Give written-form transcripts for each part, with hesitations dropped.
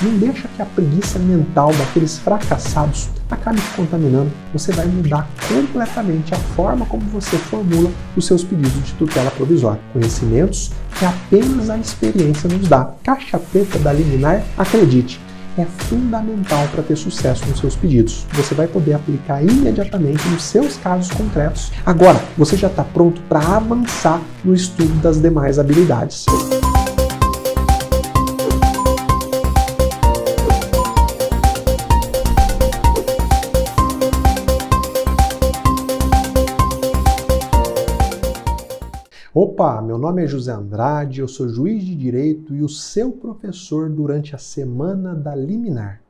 Não deixa que a preguiça mental daqueles fracassados acabe te contaminando. Você vai mudar completamente a forma como você formula os seus pedidos de tutela provisória. Conhecimentos que apenas a experiência nos dá. Caixa preta da liminar, acredite, é fundamental para ter sucesso nos seus pedidos. Você vai poder aplicar imediatamente nos seus casos concretos. Agora, você já está pronto para avançar no estudo das demais habilidades. Opa, meu nome é José Andrade, eu sou juiz de direito e o seu professor durante a Semana da Liminar.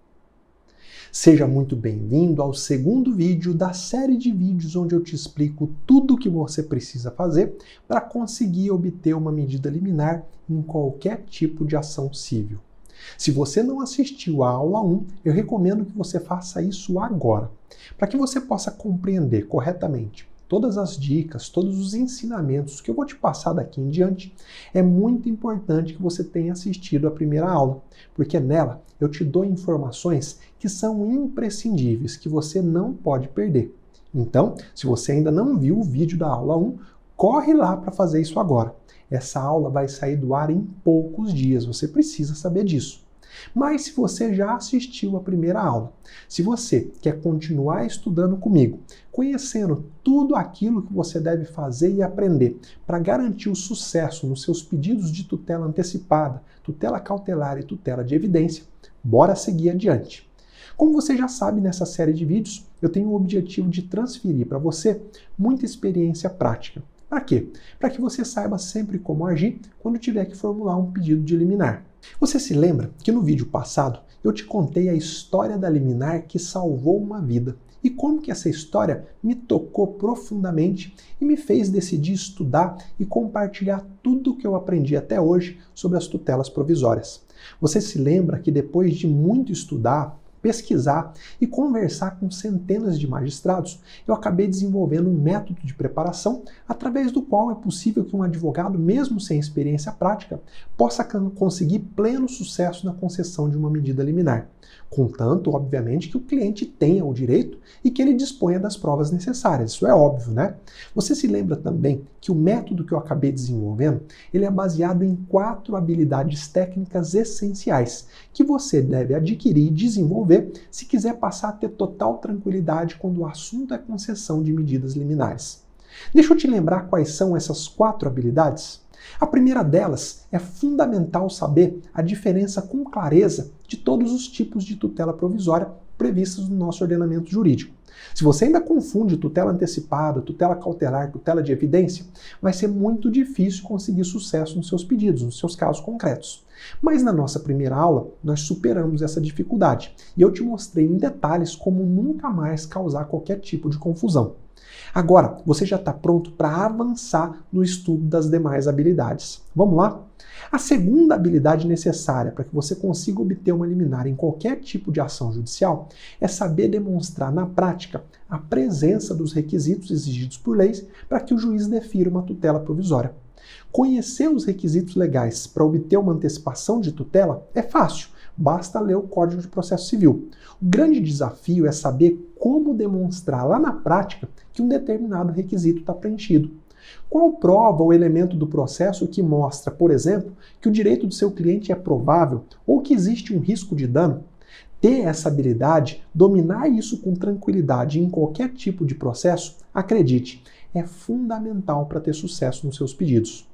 Seja muito bem-vindo ao segundo vídeo da série de vídeos onde eu te explico tudo o que você precisa fazer para conseguir obter uma medida liminar em qualquer tipo de ação civil. Se você não assistiu à aula 1, eu recomendo que você faça isso agora, para que você possa compreender corretamente todas as dicas, todos os ensinamentos que eu vou te passar daqui em diante. É muito importante que você tenha assistido a primeira aula, porque nela eu te dou informações que são imprescindíveis, que você não pode perder. Então, se você ainda não viu o vídeo da aula 1, corre lá para fazer isso agora. Essa aula vai sair do ar em poucos dias, você precisa saber disso. Mas se você já assistiu a primeira aula, se você quer continuar estudando comigo, conhecendo tudo aquilo que você deve fazer e aprender para garantir o sucesso nos seus pedidos de tutela antecipada, tutela cautelar e tutela de evidência, bora seguir adiante. Como você já sabe, nessa série de vídeos, eu tenho o objetivo de transferir para você muita experiência prática. Para quê? Para que você saiba sempre como agir quando tiver que formular um pedido de liminar. Você se lembra que no vídeo passado eu te contei a história da liminar que salvou uma vida e como que essa história me tocou profundamente e me fez decidir estudar e compartilhar tudo o que eu aprendi até hoje sobre as tutelas provisórias. Você se lembra que depois de muito estudar, pesquisar e conversar com centenas de magistrados, eu acabei desenvolvendo um método de preparação através do qual é possível que um advogado, mesmo sem experiência prática, possa conseguir pleno sucesso na concessão de uma medida liminar. Contanto, obviamente, que o cliente tenha o direito e que ele disponha das provas necessárias. Isso é óbvio, né? Você se lembra também que o método que eu acabei desenvolvendo, ele é baseado em 4 habilidades técnicas essenciais que você deve adquirir e desenvolver se quiser passar a ter total tranquilidade quando o assunto é concessão de medidas liminares. Deixa eu te lembrar quais são essas 4 habilidades. A primeira delas é fundamental saber a diferença com clareza de todos os tipos de tutela provisória previstos no nosso ordenamento jurídico. Se você ainda confunde tutela antecipada, tutela cautelar, tutela de evidência, vai ser muito difícil conseguir sucesso nos seus pedidos, nos seus casos concretos. Mas na nossa primeira aula, nós superamos essa dificuldade e eu te mostrei em detalhes como nunca mais causar qualquer tipo de confusão. Agora, você já está pronto para avançar no estudo das demais habilidades. Vamos lá? A segunda habilidade necessária para que você consiga obter uma liminar em qualquer tipo de ação judicial é saber demonstrar na prática a presença dos requisitos exigidos por leis para que o juiz defira uma tutela provisória. Conhecer os requisitos legais para obter uma antecipação de tutela é fácil. Basta ler o Código de Processo Civil. O grande desafio é saber como demonstrar lá na prática que um determinado requisito está preenchido. Qual prova ou elemento do processo que mostra, por exemplo, que o direito do seu cliente é provável ou que existe um risco de dano? Ter essa habilidade, dominar isso com tranquilidade em qualquer tipo de processo, acredite, é fundamental para ter sucesso nos seus pedidos.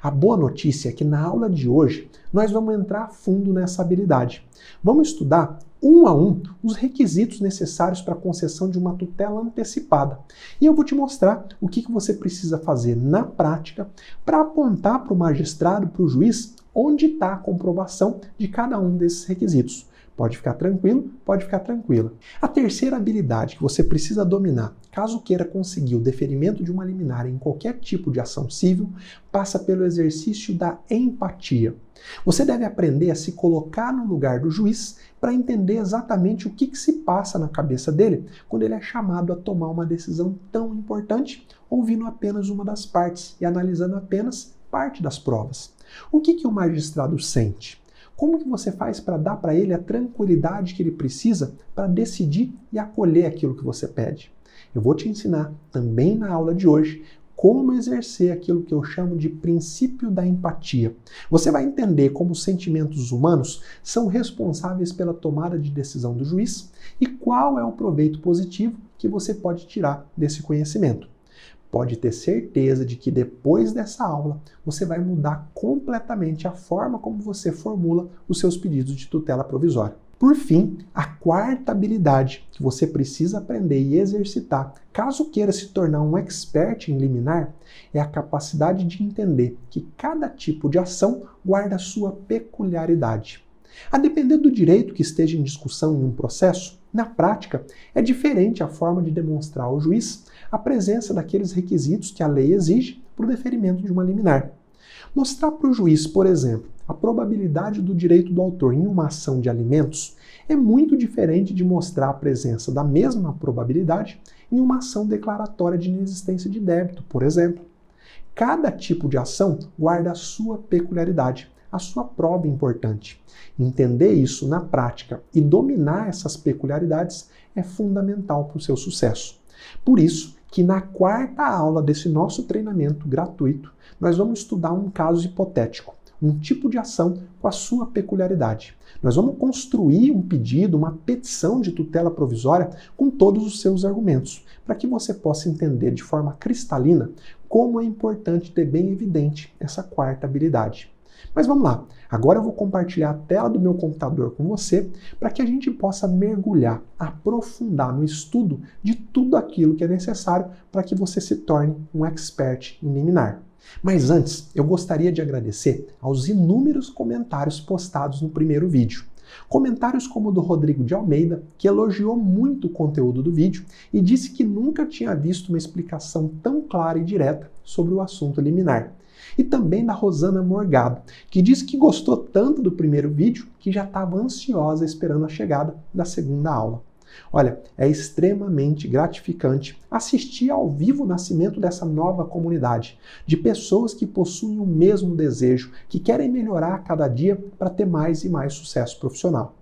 A boa notícia é que na aula de hoje nós vamos entrar a fundo nessa habilidade. Vamos estudar um a um os requisitos necessários para a concessão de uma tutela antecipada. E eu vou te mostrar o que você precisa fazer na prática para apontar para o magistrado, para o juiz, onde está a comprovação de cada um desses requisitos. Pode ficar tranquilo, pode ficar tranquila. A terceira habilidade que você precisa dominar, caso queira conseguir o deferimento de uma liminar em qualquer tipo de ação civil, passa pelo exercício da empatia. Você deve aprender a se colocar no lugar do juiz para entender exatamente o que se passa na cabeça dele quando ele é chamado a tomar uma decisão tão importante, ouvindo apenas uma das partes e analisando apenas parte das provas. O que o magistrado sente? Como que você faz para dar para ele a tranquilidade que ele precisa para decidir e acolher aquilo que você pede? Eu vou te ensinar também na aula de hoje como exercer aquilo que eu chamo de princípio da empatia. Você vai entender como os sentimentos humanos são responsáveis pela tomada de decisão do juiz e qual é o proveito positivo que você pode tirar desse conhecimento. Pode ter certeza de que depois dessa aula você vai mudar completamente a forma como você formula os seus pedidos de tutela provisória. Por fim, a quarta habilidade que você precisa aprender e exercitar, caso queira se tornar um expert em liminar, é a capacidade de entender que cada tipo de ação guarda a sua peculiaridade. A depender do direito que esteja em discussão em um processo, na prática, é diferente a forma de demonstrar ao juiz a presença daqueles requisitos que a lei exige para o deferimento de uma liminar. Mostrar para o juiz, por exemplo, a probabilidade do direito do autor em uma ação de alimentos é muito diferente de mostrar a presença da mesma probabilidade em uma ação declaratória de inexistência de débito, por exemplo. Cada tipo de ação guarda a sua peculiaridade, a sua prova importante. Entender isso na prática e dominar essas peculiaridades é fundamental para o seu sucesso. Por isso que na quarta aula desse nosso treinamento gratuito, nós vamos estudar um caso hipotético, um tipo de ação com a sua peculiaridade. Nós vamos construir um pedido, uma petição de tutela provisória com todos os seus argumentos, para que você possa entender de forma cristalina como é importante ter bem evidente essa quarta habilidade. Mas vamos lá, agora eu vou compartilhar a tela do meu computador com você para que a gente possa mergulhar, aprofundar no estudo de tudo aquilo que é necessário para que você se torne um expert em liminar. Mas antes, eu gostaria de agradecer aos inúmeros comentários postados no primeiro vídeo. Comentários como o do Rodrigo de Almeida, que elogiou muito o conteúdo do vídeo e disse que nunca tinha visto uma explicação tão clara e direta sobre o assunto liminar. E também da Rosana Morgado, que disse que gostou tanto do primeiro vídeo que já estava ansiosa esperando a chegada da segunda aula. Olha, é extremamente gratificante assistir ao vivo o nascimento dessa nova comunidade, de pessoas que possuem o mesmo desejo, que querem melhorar a cada dia para ter mais e mais sucesso profissional.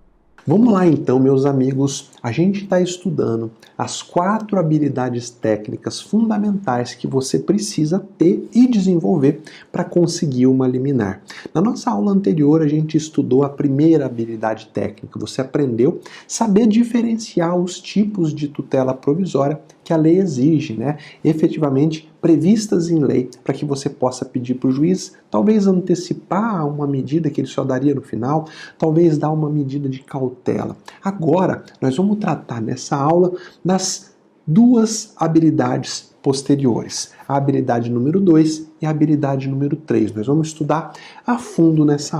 Vamos lá então, meus amigos, a gente está estudando as 4 habilidades técnicas fundamentais que você precisa ter e desenvolver para conseguir uma liminar. Na nossa aula anterior a gente estudou a primeira habilidade técnica, você aprendeu a saber diferenciar os tipos de tutela provisória que a lei exige, né? Efetivamente previstas em lei, para que você possa pedir para o juiz, talvez antecipar uma medida que ele só daria no final, talvez dar uma medida de cautela. Agora, nós vamos tratar nessa aula das 2 habilidades posteriores, a habilidade número 2 e a habilidade número 3. Nós vamos estudar a fundo nessa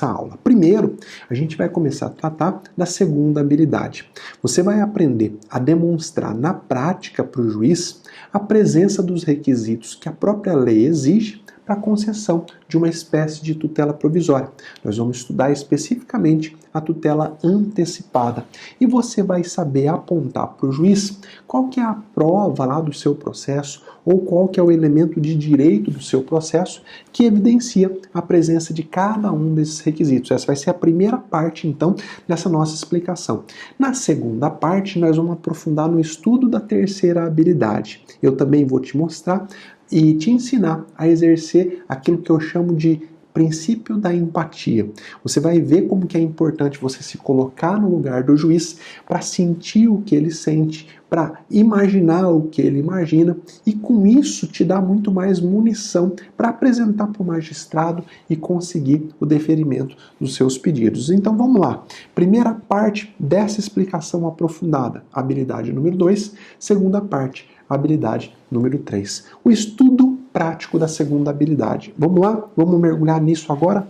aula. Primeiro, a gente vai começar a tratar da segunda habilidade. Você vai aprender a demonstrar na prática para o juiz a presença dos requisitos que a própria lei exige para a concessão de uma espécie de tutela provisória. Nós vamos estudar especificamente a tutela antecipada e você vai saber apontar para o juiz qual que é a prova lá do seu processo ou qual que é o elemento de direito do seu processo que evidencia a presença de cada um desses requisitos. Essa vai ser a primeira parte, então, dessa nossa explicação. Na segunda parte, nós vamos aprofundar no estudo da terceira habilidade. Eu também vou te mostrar e te ensinar a exercer aquilo que eu chamo de princípio da empatia. Você vai ver como que é importante você se colocar no lugar do juiz para sentir o que ele sente, para imaginar o que ele imagina e com isso te dá muito mais munição para apresentar para o magistrado e conseguir o deferimento dos seus pedidos. Então vamos lá. Primeira parte dessa explicação aprofundada, habilidade número 2. Segunda parte, habilidade número 3. O estudo prático da segunda habilidade. Vamos lá? Vamos mergulhar nisso agora?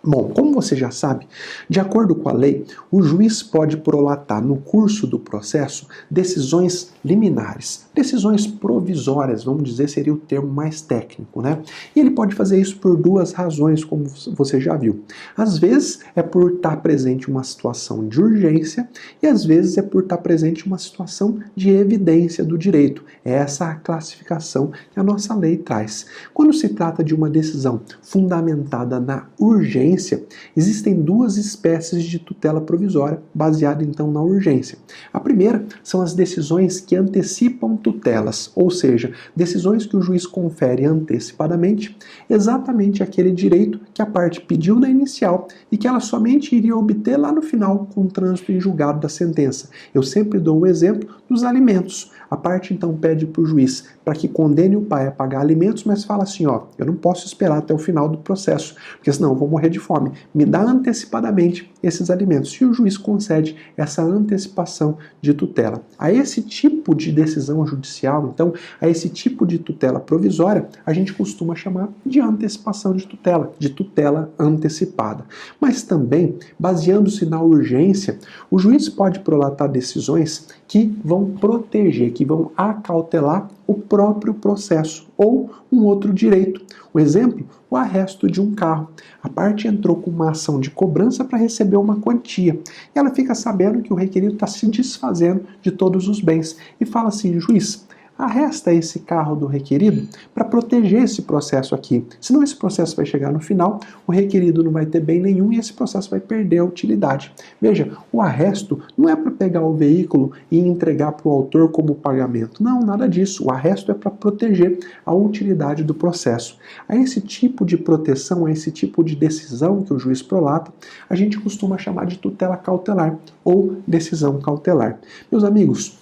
Bom, como você já sabe, de acordo com a lei, o juiz pode prolatar no curso do processo decisões liminares, decisões provisórias, vamos dizer, seria o termo mais técnico, né? E ele pode fazer isso por 2 razões, como você já viu. Às vezes é por estar presente uma situação de urgência e às vezes é por estar presente uma situação de evidência do direito. É essa a classificação que a nossa lei traz. Quando se trata de uma decisão fundamentada na urgência, urgência, existem duas espécies de tutela provisória baseada então na urgência. A primeira são as decisões que antecipam tutelas, ou seja, decisões que o juiz confere antecipadamente exatamente aquele direito que a parte pediu na inicial e que ela somente iria obter lá no final com o trânsito em julgado da sentença. Eu sempre dou o exemplo dos alimentos. A parte então pede para o juiz para que condene o pai a pagar alimentos, mas fala assim, ó, eu não posso esperar até o final do processo, porque senão eu vou morrer de fome. Me dá antecipadamente esses alimentos. E o juiz concede essa antecipação de tutela. A esse tipo de decisão judicial, então, a esse tipo de tutela provisória, a gente costuma chamar de antecipação de tutela antecipada. Mas também, baseando-se na urgência, o juiz pode prolatar decisões que vão proteger, que vão acautelar o próprio processo ou um outro direito. O exemplo, o arresto de um carro. A parte entrou com uma ação de cobrança para receber uma quantia. E ela fica sabendo que o requerido está se desfazendo de todos os bens. E fala assim, juiz, arresta esse carro do requerido para proteger esse processo aqui. Senão esse processo vai chegar no final, o requerido não vai ter bem nenhum e esse processo vai perder a utilidade. Veja, o arresto não é para pegar o veículo e entregar para o autor como pagamento. Não, nada disso. O arresto é para proteger a utilidade do processo. A esse tipo de proteção, a esse tipo de decisão que o juiz prolata, a gente costuma chamar de tutela cautelar ou decisão cautelar. Meus amigos,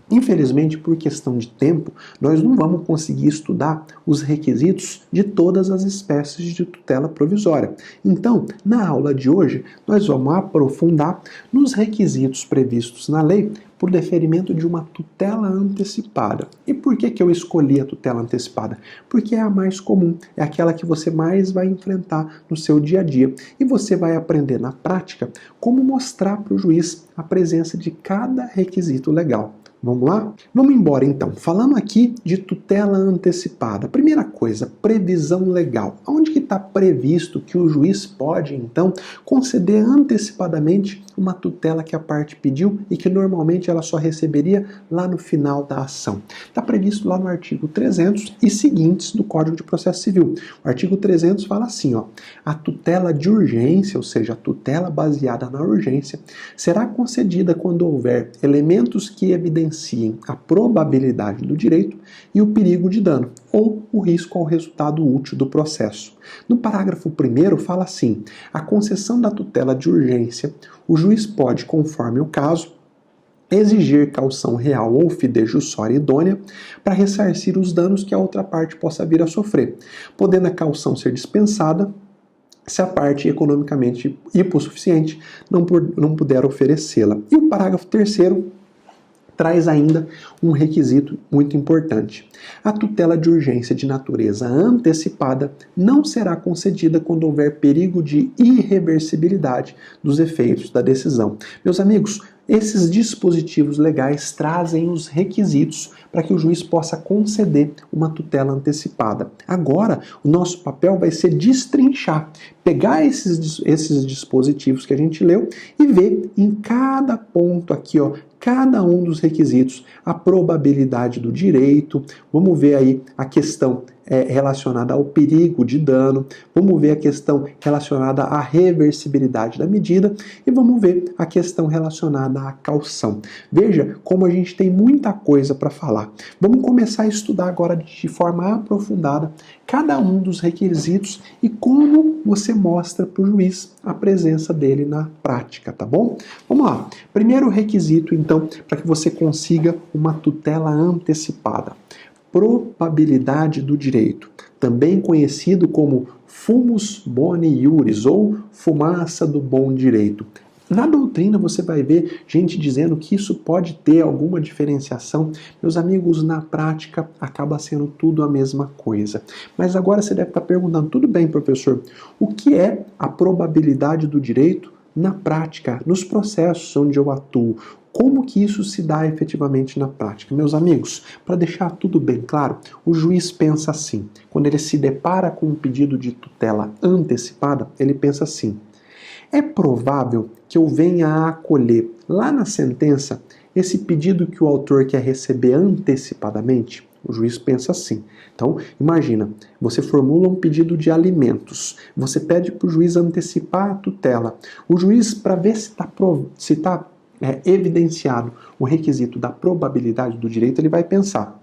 infelizmente, por questão de tempo, nós não vamos conseguir estudar os requisitos de todas as espécies de tutela provisória. Então, na aula de hoje, nós vamos aprofundar nos requisitos previstos na lei por deferimento de uma tutela antecipada. E por que eu escolhi a tutela antecipada? Porque é a mais comum, é aquela que você mais vai enfrentar no seu dia a dia. E você vai aprender na prática como mostrar para o juiz a presença de cada requisito legal. Vamos lá? Vamos embora então. Falando aqui de tutela antecipada. Primeira coisa, previsão legal. Onde que está previsto que o juiz pode então conceder antecipadamente uma tutela que a parte pediu e que normalmente ela só receberia lá no final da ação? Está previsto lá no artigo 300 e seguintes do Código de Processo Civil. O artigo 300 fala assim, ó, a tutela de urgência, ou seja, a tutela baseada na urgência, será concedida quando houver elementos que evidenciem a probabilidade do direito e o perigo de dano, ou o risco ao resultado útil do processo. No parágrafo 1º fala assim, a concessão da tutela de urgência, o juiz pode, conforme o caso, exigir caução real ou fidejussória idônea para ressarcir os danos que a outra parte possa vir a sofrer, podendo a caução ser dispensada se a parte economicamente hipossuficiente não puder oferecê-la. E o parágrafo 3º traz ainda um requisito muito importante. A tutela de urgência de natureza antecipada não será concedida quando houver perigo de irreversibilidade dos efeitos da decisão. Meus amigos, esses dispositivos legais trazem os requisitos para que o juiz possa conceder uma tutela antecipada. Agora, o nosso papel vai ser destrinchar, pegar esses dispositivos que a gente leu e ver em cada ponto aqui, ó, cada um dos requisitos, a probabilidade do direito, vamos ver aí a questão relacionada ao perigo de dano, vamos ver a questão relacionada à reversibilidade da medida e vamos ver a questão relacionada à caução. Veja como a gente tem muita coisa para falar. Vamos começar a estudar agora de forma aprofundada cada um dos requisitos e como você mostra para o juiz a presença dele na prática, tá bom? Vamos lá. Primeiro requisito, então, para que você consiga uma tutela antecipada. Probabilidade do direito, também conhecido como fumus boni iuris ou fumaça do bom direito. Na doutrina você vai ver gente dizendo que isso pode ter alguma diferenciação. Meus amigos, na prática acaba sendo tudo a mesma coisa. Mas agora você deve estar perguntando, tudo bem, professor, o que é a probabilidade do direito na prática, nos processos onde eu atuo? Como que isso se dá efetivamente na prática? Meus amigos, para deixar tudo bem claro, o juiz pensa assim, quando ele se depara com um pedido de tutela antecipada, ele pensa assim, é provável que eu venha a acolher lá na sentença esse pedido que o autor quer receber antecipadamente? O juiz pensa assim. Então, imagina, você formula um pedido de alimentos, você pede para o juiz antecipar a tutela. O juiz, para ver se está evidenciado o requisito da probabilidade do direito, ele vai pensar: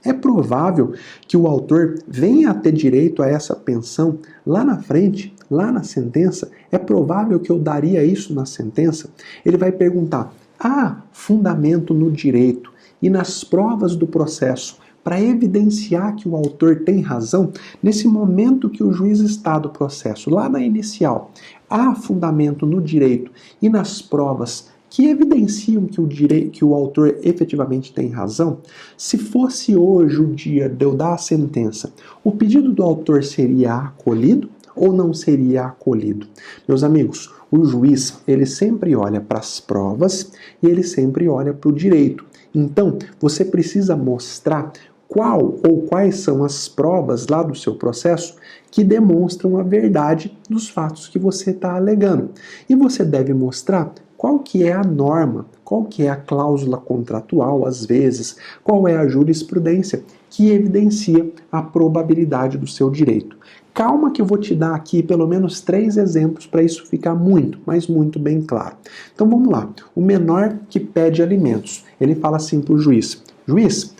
é provável que o autor venha a ter direito a essa pensão lá na frente, lá na sentença? É provável que eu daria isso na sentença? Ele vai perguntar: há fundamento no direito e nas provas do processo para evidenciar que o autor tem razão? Nesse momento que o juiz está do processo, lá na inicial, há fundamento no direito e nas provas que evidenciam que o autor efetivamente tem razão? Se fosse hoje o dia de eu dar a sentença, o pedido do autor seria acolhido ou não seria acolhido? Meus amigos, o juiz, ele sempre olha para as provas e ele sempre olha para o direito. Então, você precisa mostrar qual ou quais são as provas lá do seu processo que demonstram a verdade dos fatos que você está alegando. E você deve mostrar qual que é a norma, qual que é a cláusula contratual, às vezes, qual é a jurisprudência que evidencia a probabilidade do seu direito. Calma que eu vou te dar aqui pelo menos 3 exemplos para isso ficar muito, mas muito bem claro. Então vamos lá. O menor que pede alimentos, ele fala assim para o juiz: juiz,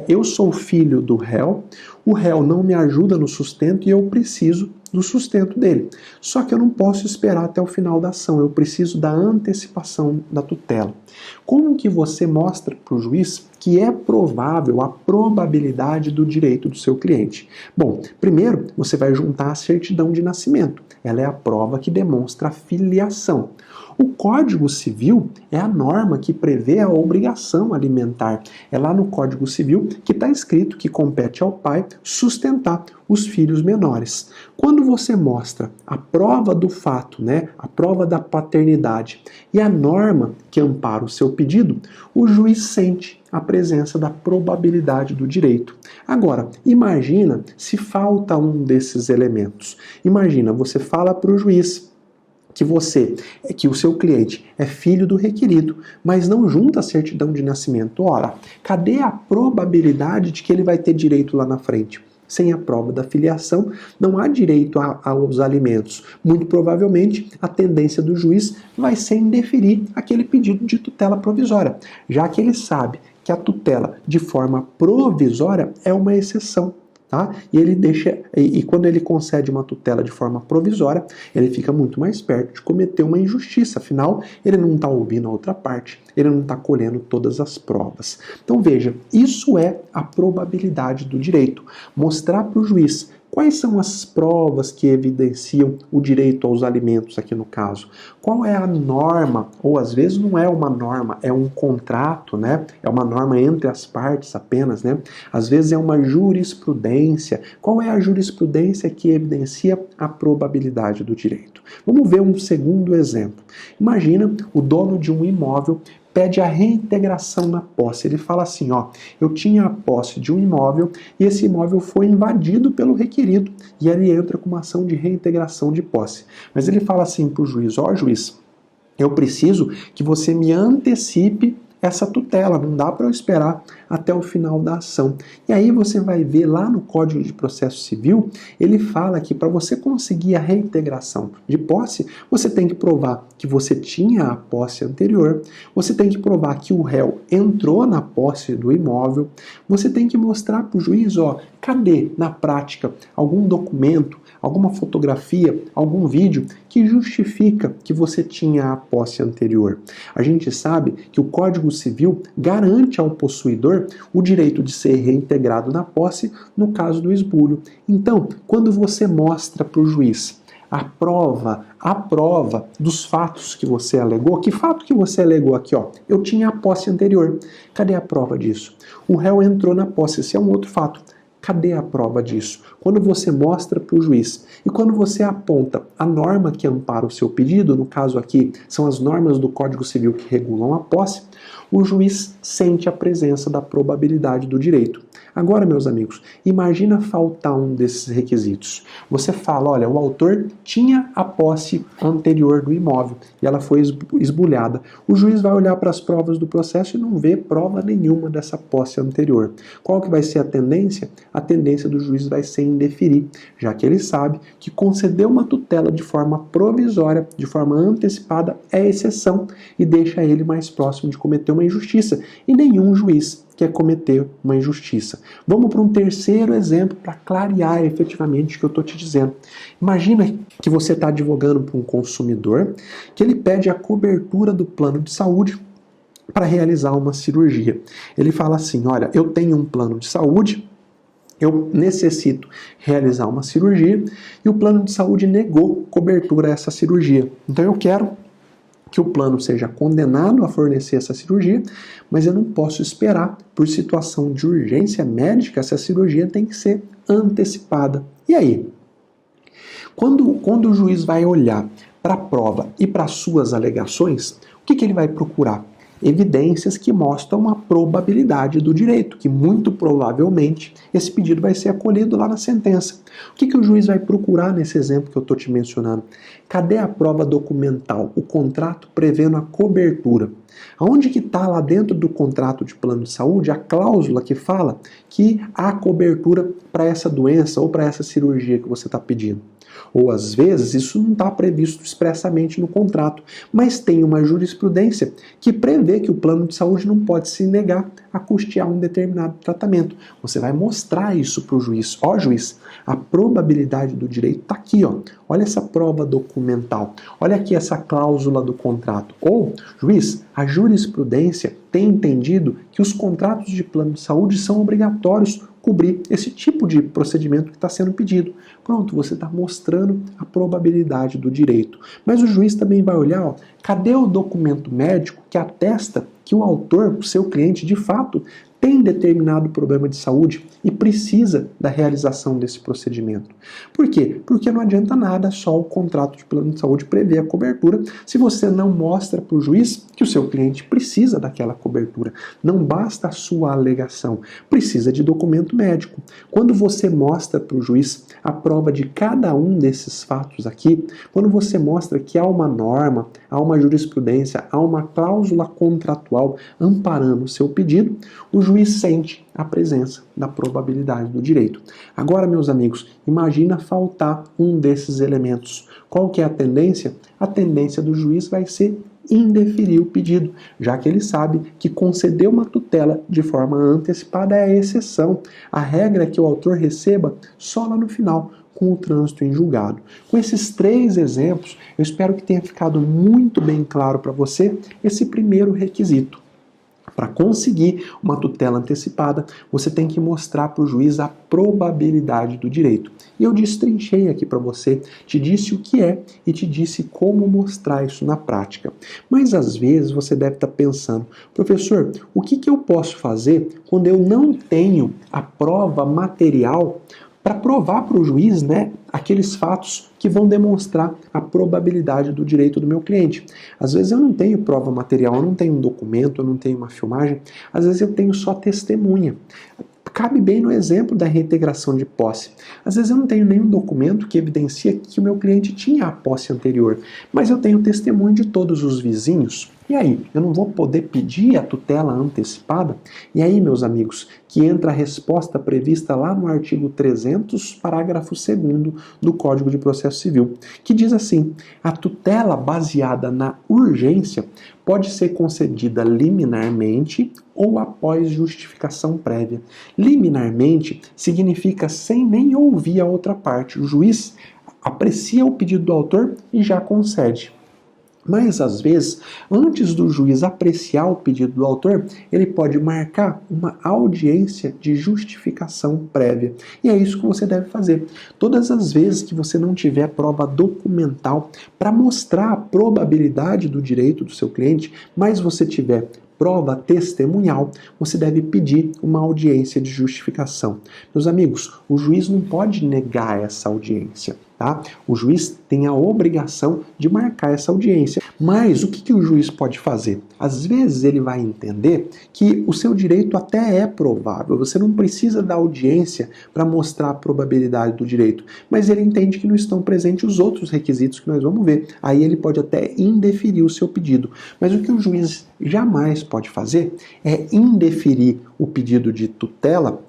eu sou filho do réu, o réu não me ajuda no sustento e eu preciso do sustento dele. Só que eu não posso esperar até o final da ação, eu preciso da antecipação da tutela. Como que você mostra para o juiz que é provável a probabilidade do direito do seu cliente? Bom, primeiro você vai juntar a certidão de nascimento. Ela é a prova que demonstra a filiação. O Código Civil é a norma que prevê a obrigação alimentar. É lá no Código Civil que está escrito que compete ao pai sustentar os filhos menores. Quando você mostra a prova do fato, a prova da paternidade e a norma que ampara o seu pedido, o juiz sente a presença da probabilidade do direito. Agora, imagina se falta um desses elementos. Imagina, você fala para o juiz que o seu cliente é filho do requerido, mas não junta a certidão de nascimento. Ora, cadê a probabilidade de que ele vai ter direito lá na frente? Sem a prova da filiação, não há direito aos alimentos. Muito provavelmente, a tendência do juiz vai ser indeferir aquele pedido de tutela provisória, já que ele sabe que a tutela de forma provisória é uma exceção. Tá? E quando ele concede uma tutela de forma provisória, ele fica muito mais perto de cometer uma injustiça. Afinal, ele não está ouvindo a outra parte, ele não está colhendo todas as provas. Então veja, isso é a probabilidade do direito. Mostrar para o juiz quais são as provas que evidenciam o direito aos alimentos aqui no caso. Qual é a norma, ou às vezes não é uma norma, é um contrato, É uma norma entre as partes apenas, Às vezes é uma jurisprudência. Qual é a jurisprudência que evidencia a probabilidade do direito? Vamos ver um segundo exemplo. Imagina o dono de um imóvel pede a reintegração na posse. Ele fala assim, eu tinha a posse de um imóvel e esse imóvel foi invadido pelo requerido e ele entra com uma ação de reintegração de posse. Mas ele fala assim para o juiz, juiz, eu preciso que você me antecipe essa tutela, não dá para eu esperar até o final da ação. E aí você vai ver lá no Código de Processo Civil, ele fala que para você conseguir a reintegração de posse, você tem que provar que você tinha a posse anterior, você tem que provar que o réu entrou na posse do imóvel, você tem que mostrar para o juiz, cadê na prática algum documento, alguma fotografia, algum vídeo que justifica que você tinha a posse anterior. A gente sabe que o Código Civil garante ao possuidor o direito de ser reintegrado na posse no caso do esbulho. Então, quando você mostra para o juiz a prova dos fatos que você alegou, que fato que você alegou aqui, eu tinha a posse anterior. Cadê a prova disso? O réu entrou na posse, esse é um outro fato. Cadê a prova disso? Quando você mostra para o juiz e quando você aponta a norma que ampara o seu pedido, no caso aqui são as normas do Código Civil que regulam a posse, o juiz sente a presença da probabilidade do direito. Agora, meus amigos, imagina faltar um desses requisitos. Você fala, olha, o autor tinha a posse anterior do imóvel e ela foi esbulhada. O juiz vai olhar para as provas do processo e não vê prova nenhuma dessa posse anterior. Qual que vai ser a tendência? A tendência do juiz vai ser indeferir, já que ele sabe que conceder uma tutela de forma provisória, de forma antecipada, é exceção e deixa ele mais próximo de cometer uma injustiça. E nenhum juiz quer cometer uma injustiça. Vamos para um terceiro exemplo para clarear efetivamente o que eu estou te dizendo. Imagina que você está advogando para um consumidor que ele pede a cobertura do plano de saúde para realizar uma cirurgia. Ele fala assim, olha, eu tenho um plano de saúde, eu necessito realizar uma cirurgia e o plano de saúde negou cobertura a essa cirurgia. Então eu quero que o plano seja condenado a fornecer essa cirurgia, mas eu não posso esperar por situação de urgência médica, essa cirurgia tem que ser antecipada. E aí? Quando o juiz vai olhar para a prova e para as suas alegações, o que ele vai procurar? Evidências que mostram a probabilidade do direito, que muito provavelmente esse pedido vai ser acolhido lá na sentença. O que o juiz vai procurar nesse exemplo que eu estou te mencionando? Cadê a prova documental, o contrato prevendo a cobertura? Aonde que está lá dentro do contrato de plano de saúde a cláusula que fala que há cobertura para essa doença ou para essa cirurgia que você está pedindo? Ou às vezes isso não está previsto expressamente no contrato, mas tem uma jurisprudência que prevê que o plano de saúde não pode se negar a custear um determinado tratamento. Você vai mostrar isso para o juiz. Ó, juiz, a probabilidade do direito está aqui, ó. Olha essa prova documental. Olha aqui essa cláusula do contrato. Ou, juiz, a jurisprudência tem entendido que os contratos de plano de saúde são obrigatórios cobrir esse tipo de procedimento que está sendo pedido. Pronto, você está mostrando a probabilidade do direito. Mas o juiz também vai olhar, ó, cadê o documento médico que atesta que o autor, o seu cliente, de fato, tem determinado problema de saúde e precisa da realização desse procedimento. Por quê? Porque não adianta nada só o contrato de plano de saúde prever a cobertura se você não mostra para o juiz que o seu cliente precisa daquela cobertura. Não basta a sua alegação, precisa de documento médico. Quando você mostra para o juiz a prova de cada um desses fatos aqui, quando você mostra que há uma norma, há uma jurisprudência, há uma cláusula contratual amparando o seu pedido, o juiz sente a presença da probabilidade do direito. Agora, meus amigos, imagina faltar um desses elementos. Qual que é a tendência? A tendência do juiz vai ser indeferir o pedido, já que ele sabe que conceder uma tutela de forma antecipada é a exceção. A regra é que o autor receba só lá no final, com o trânsito em julgado. Com esses 3 exemplos, eu espero que tenha ficado muito bem claro para você esse primeiro requisito. Para conseguir uma tutela antecipada, você tem que mostrar para o juiz a probabilidade do direito. E eu destrinchei aqui para você, te disse o que é e te disse como mostrar isso na prática. Mas às vezes você deve estar pensando, professor, o que eu posso fazer quando eu não tenho a prova material para provar para o juiz, né, aqueles fatos que vão demonstrar a probabilidade do direito do meu cliente. Às vezes eu não tenho prova material, eu não tenho um documento, eu não tenho uma filmagem, às vezes eu tenho só testemunha. Cabe bem no exemplo da reintegração de posse. Às vezes eu não tenho nenhum documento que evidencia que o meu cliente tinha a posse anterior, mas eu tenho testemunho de todos os vizinhos. E aí, eu não vou poder pedir a tutela antecipada? E aí, meus amigos, que entra a resposta prevista lá no artigo 300, parágrafo 2º do Código de Processo Civil, que diz assim: a tutela baseada na urgência pode ser concedida liminarmente ou após justificação prévia. Liminarmente significa sem nem ouvir a outra parte. O juiz aprecia o pedido do autor e já concede. Mas, às vezes, antes do juiz apreciar o pedido do autor, ele pode marcar uma audiência de justificação prévia. E é isso que você deve fazer. Todas as vezes que você não tiver prova documental para mostrar a probabilidade do direito do seu cliente, mas você tiver prova testemunhal, você deve pedir uma audiência de justificação. Meus amigos, o juiz não pode negar essa audiência. Tá? O juiz tem a obrigação de marcar essa audiência. Mas o que o juiz pode fazer? Às vezes ele vai entender que o seu direito até é provável, você não precisa da audiência para mostrar a probabilidade do direito, mas ele entende que não estão presentes os outros requisitos que nós vamos ver. Aí ele pode até indeferir o seu pedido. Mas o que o juiz jamais pode fazer é indeferir o pedido de tutela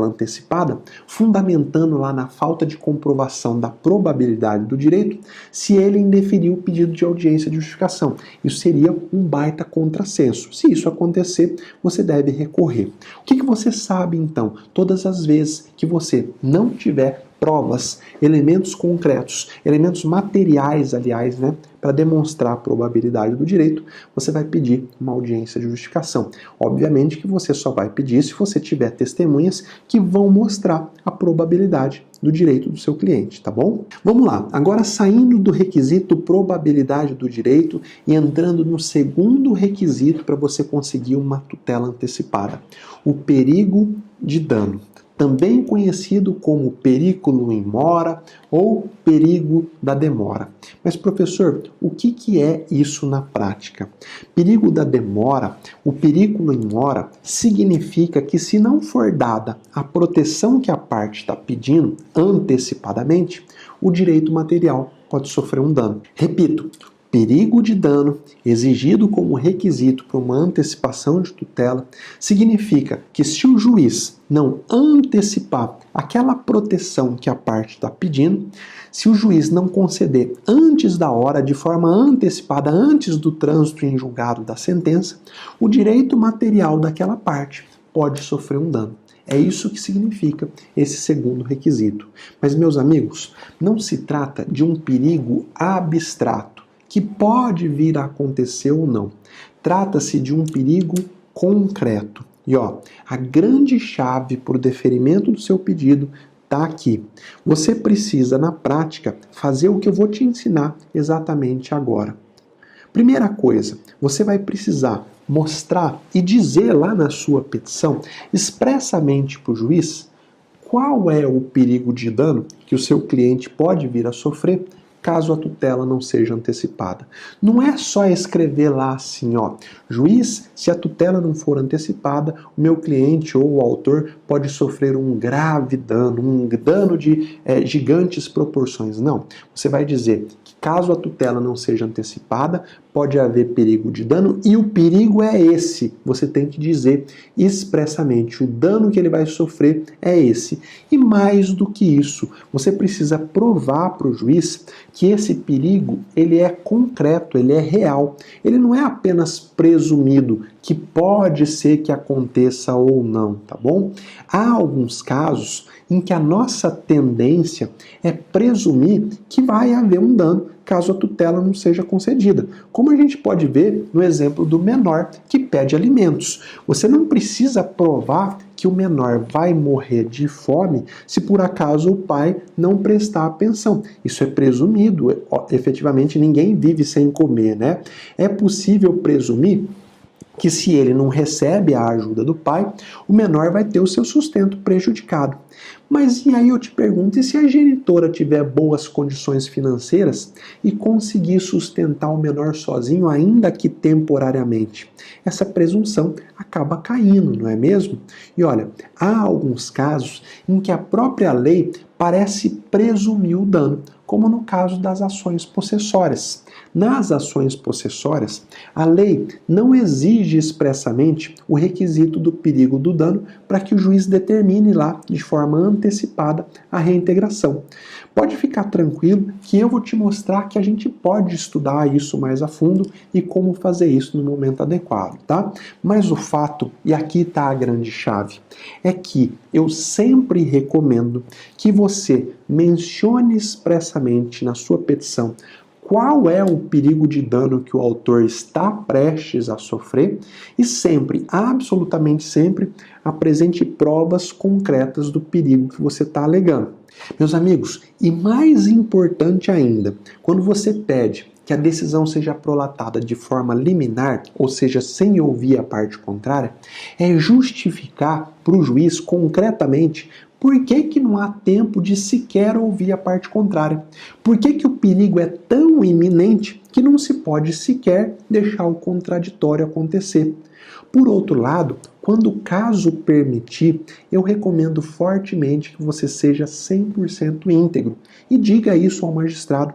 antecipada, fundamentando lá na falta de comprovação da probabilidade do direito, se ele indeferir o pedido de audiência de justificação. Isso seria um baita contrassenso. Se isso acontecer, você deve recorrer. O que você sabe, então? Todas as vezes que você não tiver provas, elementos concretos, elementos materiais, aliás, para demonstrar a probabilidade do direito, você vai pedir uma audiência de justificação. Obviamente que você só vai pedir se você tiver testemunhas que vão mostrar a probabilidade do direito do seu cliente, tá bom? Vamos lá, agora saindo do requisito probabilidade do direito e entrando no segundo requisito para você conseguir uma tutela antecipada, o perigo de dano, também conhecido como periculum in mora ou perigo da demora. Mas, professor, o que é isso na prática? Perigo da demora, o periculum in mora, significa que se não for dada a proteção que a parte está pedindo antecipadamente, o direito material pode sofrer um dano. Repito, perigo de dano, exigido como requisito para uma antecipação de tutela, significa que se o juiz não antecipar aquela proteção que a parte está pedindo, se o juiz não conceder antes da hora, de forma antecipada, antes do trânsito em julgado da sentença, o direito material daquela parte pode sofrer um dano. É isso que significa esse segundo requisito. Mas, meus amigos, não se trata de um perigo abstrato, que pode vir a acontecer ou não. Trata-se de um perigo concreto. E a grande chave para o deferimento do seu pedido está aqui. Você precisa, na prática, fazer o que eu vou te ensinar exatamente agora. Primeira coisa, você vai precisar mostrar e dizer lá na sua petição, expressamente para o juiz, qual é o perigo de dano que o seu cliente pode vir a sofrer caso a tutela não seja antecipada. Não é só escrever lá assim, juiz, se a tutela não for antecipada, o meu cliente ou o autor pode sofrer um grave dano, um dano de gigantes proporções. Não, você vai dizer que caso a tutela não seja antecipada, pode haver perigo de dano e o perigo é esse. Você tem que dizer expressamente, o dano que ele vai sofrer é esse. E mais do que isso, você precisa provar para o juiz que esse perigo ele é concreto, ele é real. Ele não é apenas presumido, que pode ser que aconteça ou não, tá bom? Há alguns casos em que a nossa tendência é presumir que vai haver um dano caso a tutela não seja concedida. Como a gente pode ver no exemplo do menor que pede alimentos. Você não precisa provar que o menor vai morrer de fome se por acaso o pai não prestar a pensão. Isso é presumido. Efetivamente, ninguém vive sem comer, né? É possível presumir que se ele não recebe a ajuda do pai, o menor vai ter o seu sustento prejudicado. Mas e aí eu te pergunto, e se a genitora tiver boas condições financeiras e conseguir sustentar o menor sozinho, ainda que temporariamente? Essa presunção acaba caindo, não é mesmo? E olha, há alguns casos em que a própria lei parece presumir o dano, como no caso das ações possessórias. Nas ações possessórias, a lei não exige expressamente o requisito do perigo do dano para que o juiz determine lá, de forma antecipada, a reintegração. Pode ficar tranquilo que eu vou te mostrar que a gente pode estudar isso mais a fundo e como fazer isso no momento adequado, tá? Mas o fato, e aqui está a grande chave, é que eu sempre recomendo que você mencione expressamente na sua petição qual é o perigo de dano que o autor está prestes a sofrer e sempre, absolutamente sempre, apresente provas concretas do perigo que você está alegando. Meus amigos, e mais importante ainda, quando você pede que a decisão seja prolatada de forma liminar, ou seja, sem ouvir a parte contrária, é justificar para o juiz concretamente Por que que não há tempo de sequer ouvir a parte contrária? Por que que o perigo é tão iminente que não se pode sequer deixar o contraditório acontecer? Por outro lado, quando o caso permitir, eu recomendo fortemente que você seja 100% íntegro e diga isso ao magistrado.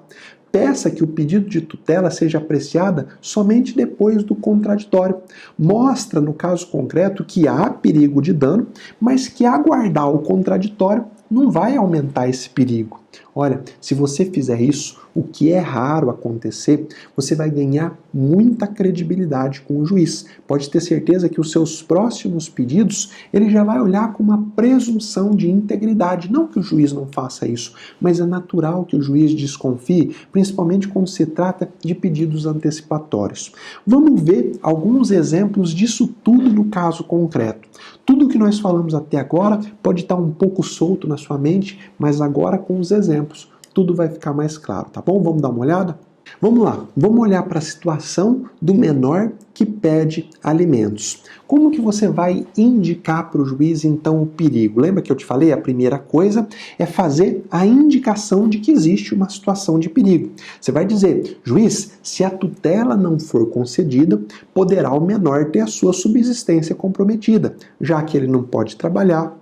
Peça que o pedido de tutela seja apreciada somente depois do contraditório. Mostra, no caso concreto, que há perigo de dano, mas que aguardar o contraditório não vai aumentar esse perigo. Olha, se você fizer isso, o que é raro acontecer, você vai ganhar muita credibilidade com o juiz. Pode ter certeza que os seus próximos pedidos, ele já vai olhar com uma presunção de integridade. Não que o juiz não faça isso, mas é natural que o juiz desconfie, principalmente quando se trata de pedidos antecipatórios. Vamos ver alguns exemplos disso tudo no caso concreto. Tudo que nós falamos até agora pode estar um pouco solto na sua mente, mas agora com os exemplos tudo vai ficar mais claro, tá bom? Vamos dar uma olhada? Vamos lá, vamos olhar para a situação do menor que pede alimentos. Como que você vai indicar para o juiz, então, o perigo? Lembra que eu te falei? A primeira coisa é fazer a indicação de que existe uma situação de perigo. Você vai dizer, juiz, se a tutela não for concedida, poderá o menor ter a sua subsistência comprometida, já que ele não pode trabalhar,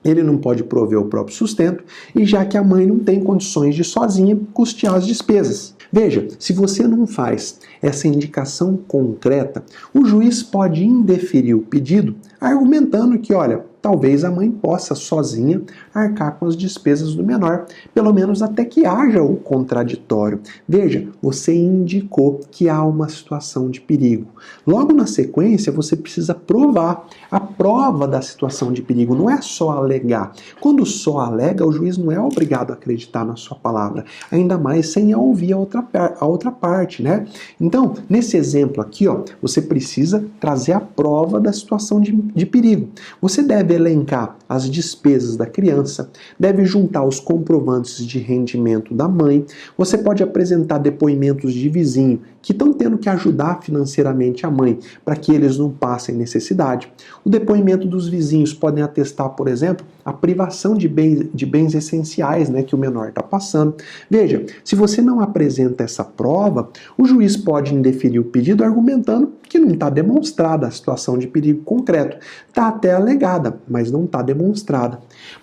ele não pode prover o próprio sustento, e já que a mãe não tem condições de sozinha custear as despesas. Veja, se você não faz essa indicação concreta, o juiz pode indeferir o pedido argumentando que, olha, talvez a mãe possa sozinha arcar com as despesas do menor, pelo menos até que haja o contraditório. Veja, você indicou que há uma situação de perigo. Logo na sequência, você precisa provar. A prova da situação de perigo não é só alegar. Quando só alega, o juiz não é obrigado a acreditar na sua palavra, ainda mais sem ouvir a outra parte, né? Então, nesse exemplo aqui, ó, você precisa trazer a prova da situação de perigo. Você deve elencar as despesas da criança, deve juntar os comprovantes de rendimento da mãe, você pode apresentar depoimentos de vizinho que estão tendo que ajudar financeiramente a mãe para que eles não passem necessidade. O depoimento dos vizinhos podem atestar, por exemplo, a privação de bens essenciais, né, que o menor está passando. Veja, se você não apresenta essa prova, o juiz pode indeferir o pedido argumentando que não está demonstrada a situação de perigo concreto. Está até alegada, mas não está demonstrada.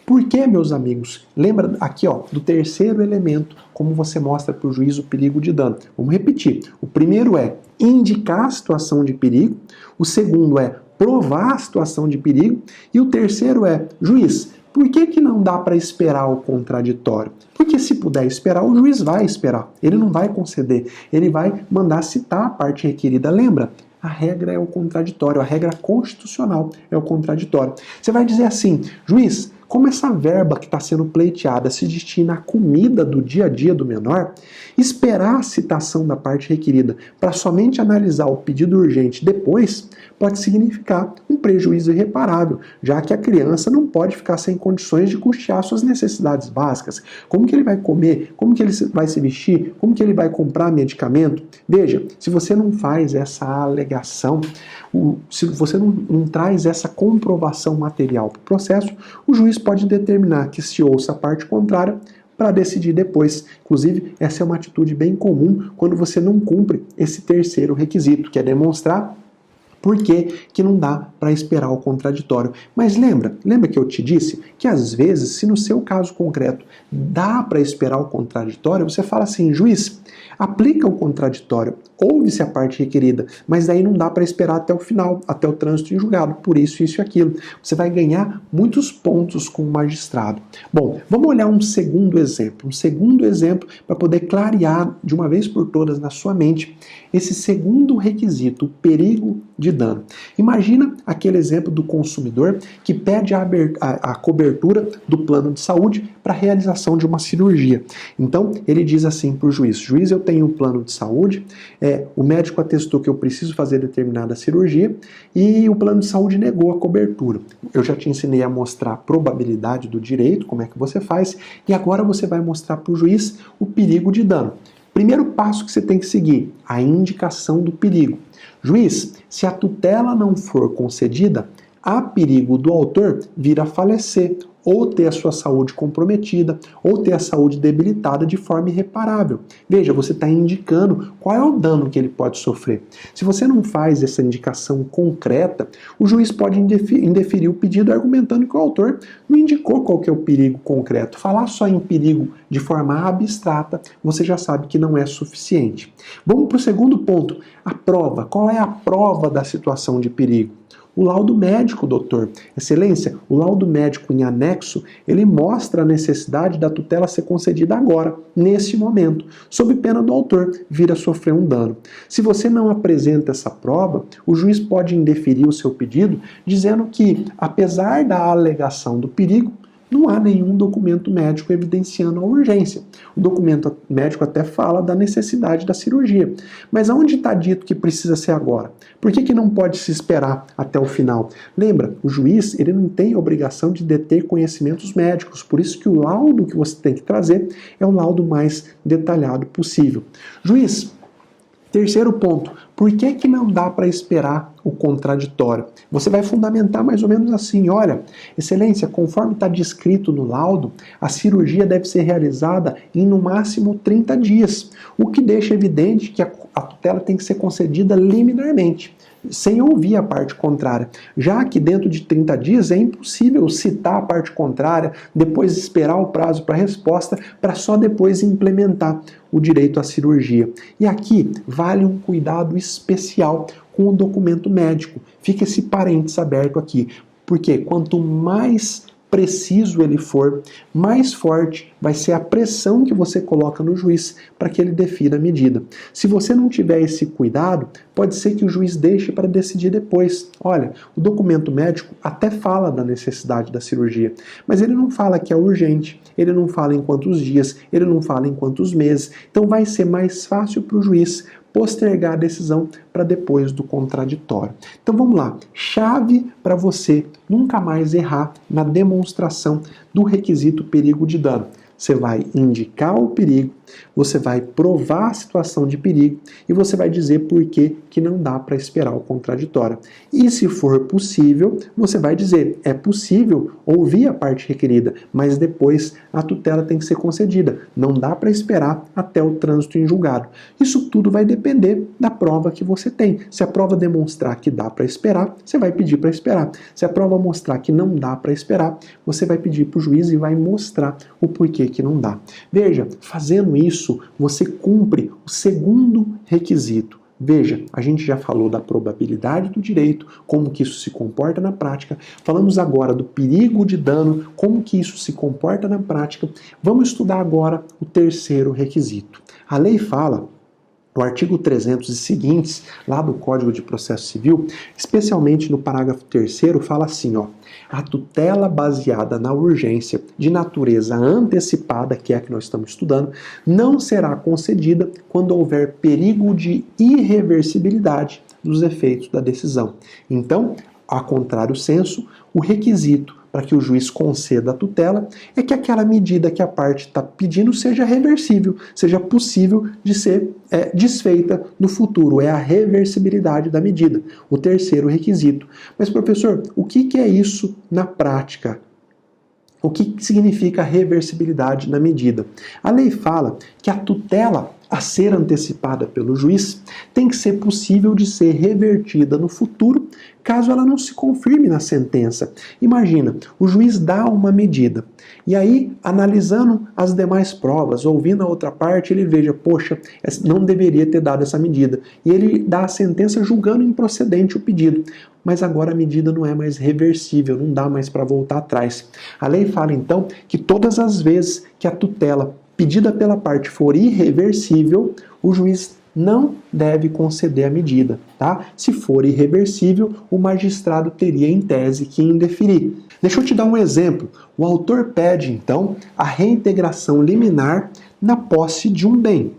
Por quê, meus amigos? Lembra aqui, ó, do terceiro elemento, como você mostra para o juiz o perigo de dano. Vamos repetir. O primeiro é indicar a situação de perigo, o segundo é provar a situação de perigo e o terceiro é, juiz, por que não dá para esperar o contraditório? Porque se puder esperar, o juiz vai esperar. Ele não vai conceder, ele vai mandar citar a parte requerida. Lembra? A regra é o contraditório, a regra constitucional é o contraditório. Você vai dizer assim, juiz, como essa verba que está sendo pleiteada se destina à comida do dia a dia do menor, esperar a citação da parte requerida para somente analisar o pedido urgente depois pode significar um prejuízo irreparável, já que a criança não pode ficar sem condições de custear suas necessidades básicas. Como que ele vai comer? Como que ele vai se vestir? Como que ele vai comprar medicamento? Veja, se você não faz essa alegação, se você não traz essa comprovação material para o processo, o juiz pode determinar que se ouça a parte contrária para decidir depois. Inclusive, essa é uma atitude bem comum quando você não cumpre esse terceiro requisito, que é demonstrar por que não dá para esperar o contraditório. Mas lembra que eu te disse que às vezes, se no seu caso concreto dá para esperar o contraditório, você fala assim, juiz, aplica o contraditório, ouve-se a parte requerida, mas daí não dá para esperar até o final, até o trânsito em julgado, por isso e aquilo. Você vai ganhar muitos pontos com o magistrado. Bom, vamos olhar um segundo exemplo para poder clarear de uma vez por todas na sua mente esse segundo requisito, o perigo de dano. Imagina aquele exemplo do consumidor que pede a cobertura do plano de saúde para a realização de uma cirurgia. Então, ele diz assim para o juiz, juiz, eu tenho um plano de saúde, o médico atestou que eu preciso fazer determinada cirurgia e o plano de saúde negou a cobertura. Eu já te ensinei a mostrar a probabilidade do direito, como é que você faz, e agora você vai mostrar para o juiz o perigo de dano. Primeiro passo que você tem que seguir, a indicação do perigo. Juiz, se a tutela não for concedida, há perigo do autor vir a falecer ou ter a sua saúde comprometida, ou ter a saúde debilitada de forma irreparável. Veja, você está indicando qual é o dano que ele pode sofrer. Se você não faz essa indicação concreta, o juiz pode indeferir o pedido argumentando que o autor não indicou qual que é o perigo concreto. Falar só em perigo de forma abstrata, você já sabe que não é suficiente. Vamos para o segundo ponto, a prova. Qual é a prova da situação de perigo? O laudo médico, doutor. Excelência, o laudo médico em anexo, ele mostra a necessidade da tutela ser concedida agora, nesse momento, sob pena do autor vir a sofrer um dano. Se você não apresenta essa prova, o juiz pode indeferir o seu pedido, dizendo que, apesar da alegação do perigo, não há nenhum documento médico evidenciando a urgência. O documento médico até fala da necessidade da cirurgia. Mas aonde está dito que precisa ser agora? Por que não pode se esperar até o final? Lembra, o juiz ele não tem a obrigação de deter conhecimentos médicos, por isso que o laudo que você tem que trazer é o laudo mais detalhado possível. Juiz, terceiro ponto, por que não dá para esperar o contraditório? Você vai fundamentar mais ou menos assim, olha, excelência, conforme está descrito no laudo, a cirurgia deve ser realizada em no máximo 30 dias, o que deixa evidente que a tutela tem que ser concedida liminarmente, sem ouvir a parte contrária, já que dentro de 30 dias é impossível citar a parte contrária, depois esperar o prazo para resposta, para só depois implementar o direito à cirurgia. E aqui vale um cuidado especial com o documento médico. Fica esse parênteses aberto aqui, porque quanto mais preciso ele for, mais forte vai ser a pressão que você coloca no juiz para que ele defina a medida. Se você não tiver esse cuidado, pode ser que o juiz deixe para decidir depois. Olha, o documento médico até fala da necessidade da cirurgia, mas ele não fala que é urgente, ele não fala em quantos dias, ele não fala em quantos meses. Então vai ser mais fácil para o juiz postergar a decisão para depois do contraditório. Então vamos lá, chave para você nunca mais errar na demonstração do requisito perigo de dano. Você vai indicar o perigo, você vai provar a situação de perigo e você vai dizer por que não dá para esperar o contraditório. E se for possível, você vai dizer, é possível ouvir a parte requerida, mas depois a tutela tem que ser concedida. Não dá para esperar até o trânsito em julgado. Isso tudo vai depender da prova que você tem. Se a prova demonstrar que dá para esperar, você vai pedir para esperar. Se a prova mostrar que não dá para esperar, você vai pedir para o juiz e vai mostrar o porquê que não dá. Veja, fazendo isso, você cumpre o segundo requisito. Veja, a gente já falou da probabilidade do direito, como que isso se comporta na prática. Falamos agora do perigo de dano, como que isso se comporta na prática. Vamos estudar agora o terceiro requisito. A lei fala, no artigo 300 e seguintes, lá do Código de Processo Civil, especialmente no parágrafo 3º, fala assim, ó, a tutela baseada na urgência de natureza antecipada, que é a que nós estamos estudando, não será concedida quando houver perigo de irreversibilidade dos efeitos da decisão. Então, a contrário senso, o requisito para que o juiz conceda a tutela é que aquela medida que a parte está pedindo seja reversível, seja possível de ser desfeita no futuro. É a reversibilidade da medida, o terceiro requisito. Mas, professor, o que é isso na prática? O que significa reversibilidade na medida? A lei fala que a tutela a ser antecipada pelo juiz tem que ser possível de ser revertida no futuro, caso ela não se confirme na sentença. Imagina, o juiz dá uma medida, e aí, analisando as demais provas, ouvindo a outra parte, ele veja, poxa, não deveria ter dado essa medida. E ele dá a sentença julgando improcedente o pedido. Mas agora a medida não é mais reversível, não dá mais para voltar atrás. A lei fala, então, que todas as vezes que a tutela pedida pela parte for irreversível, o juiz não deve conceder a medida, tá? Se for irreversível, o magistrado teria em tese que indeferir. Deixa eu te dar um exemplo. O autor pede, então, a reintegração liminar na posse de um bem.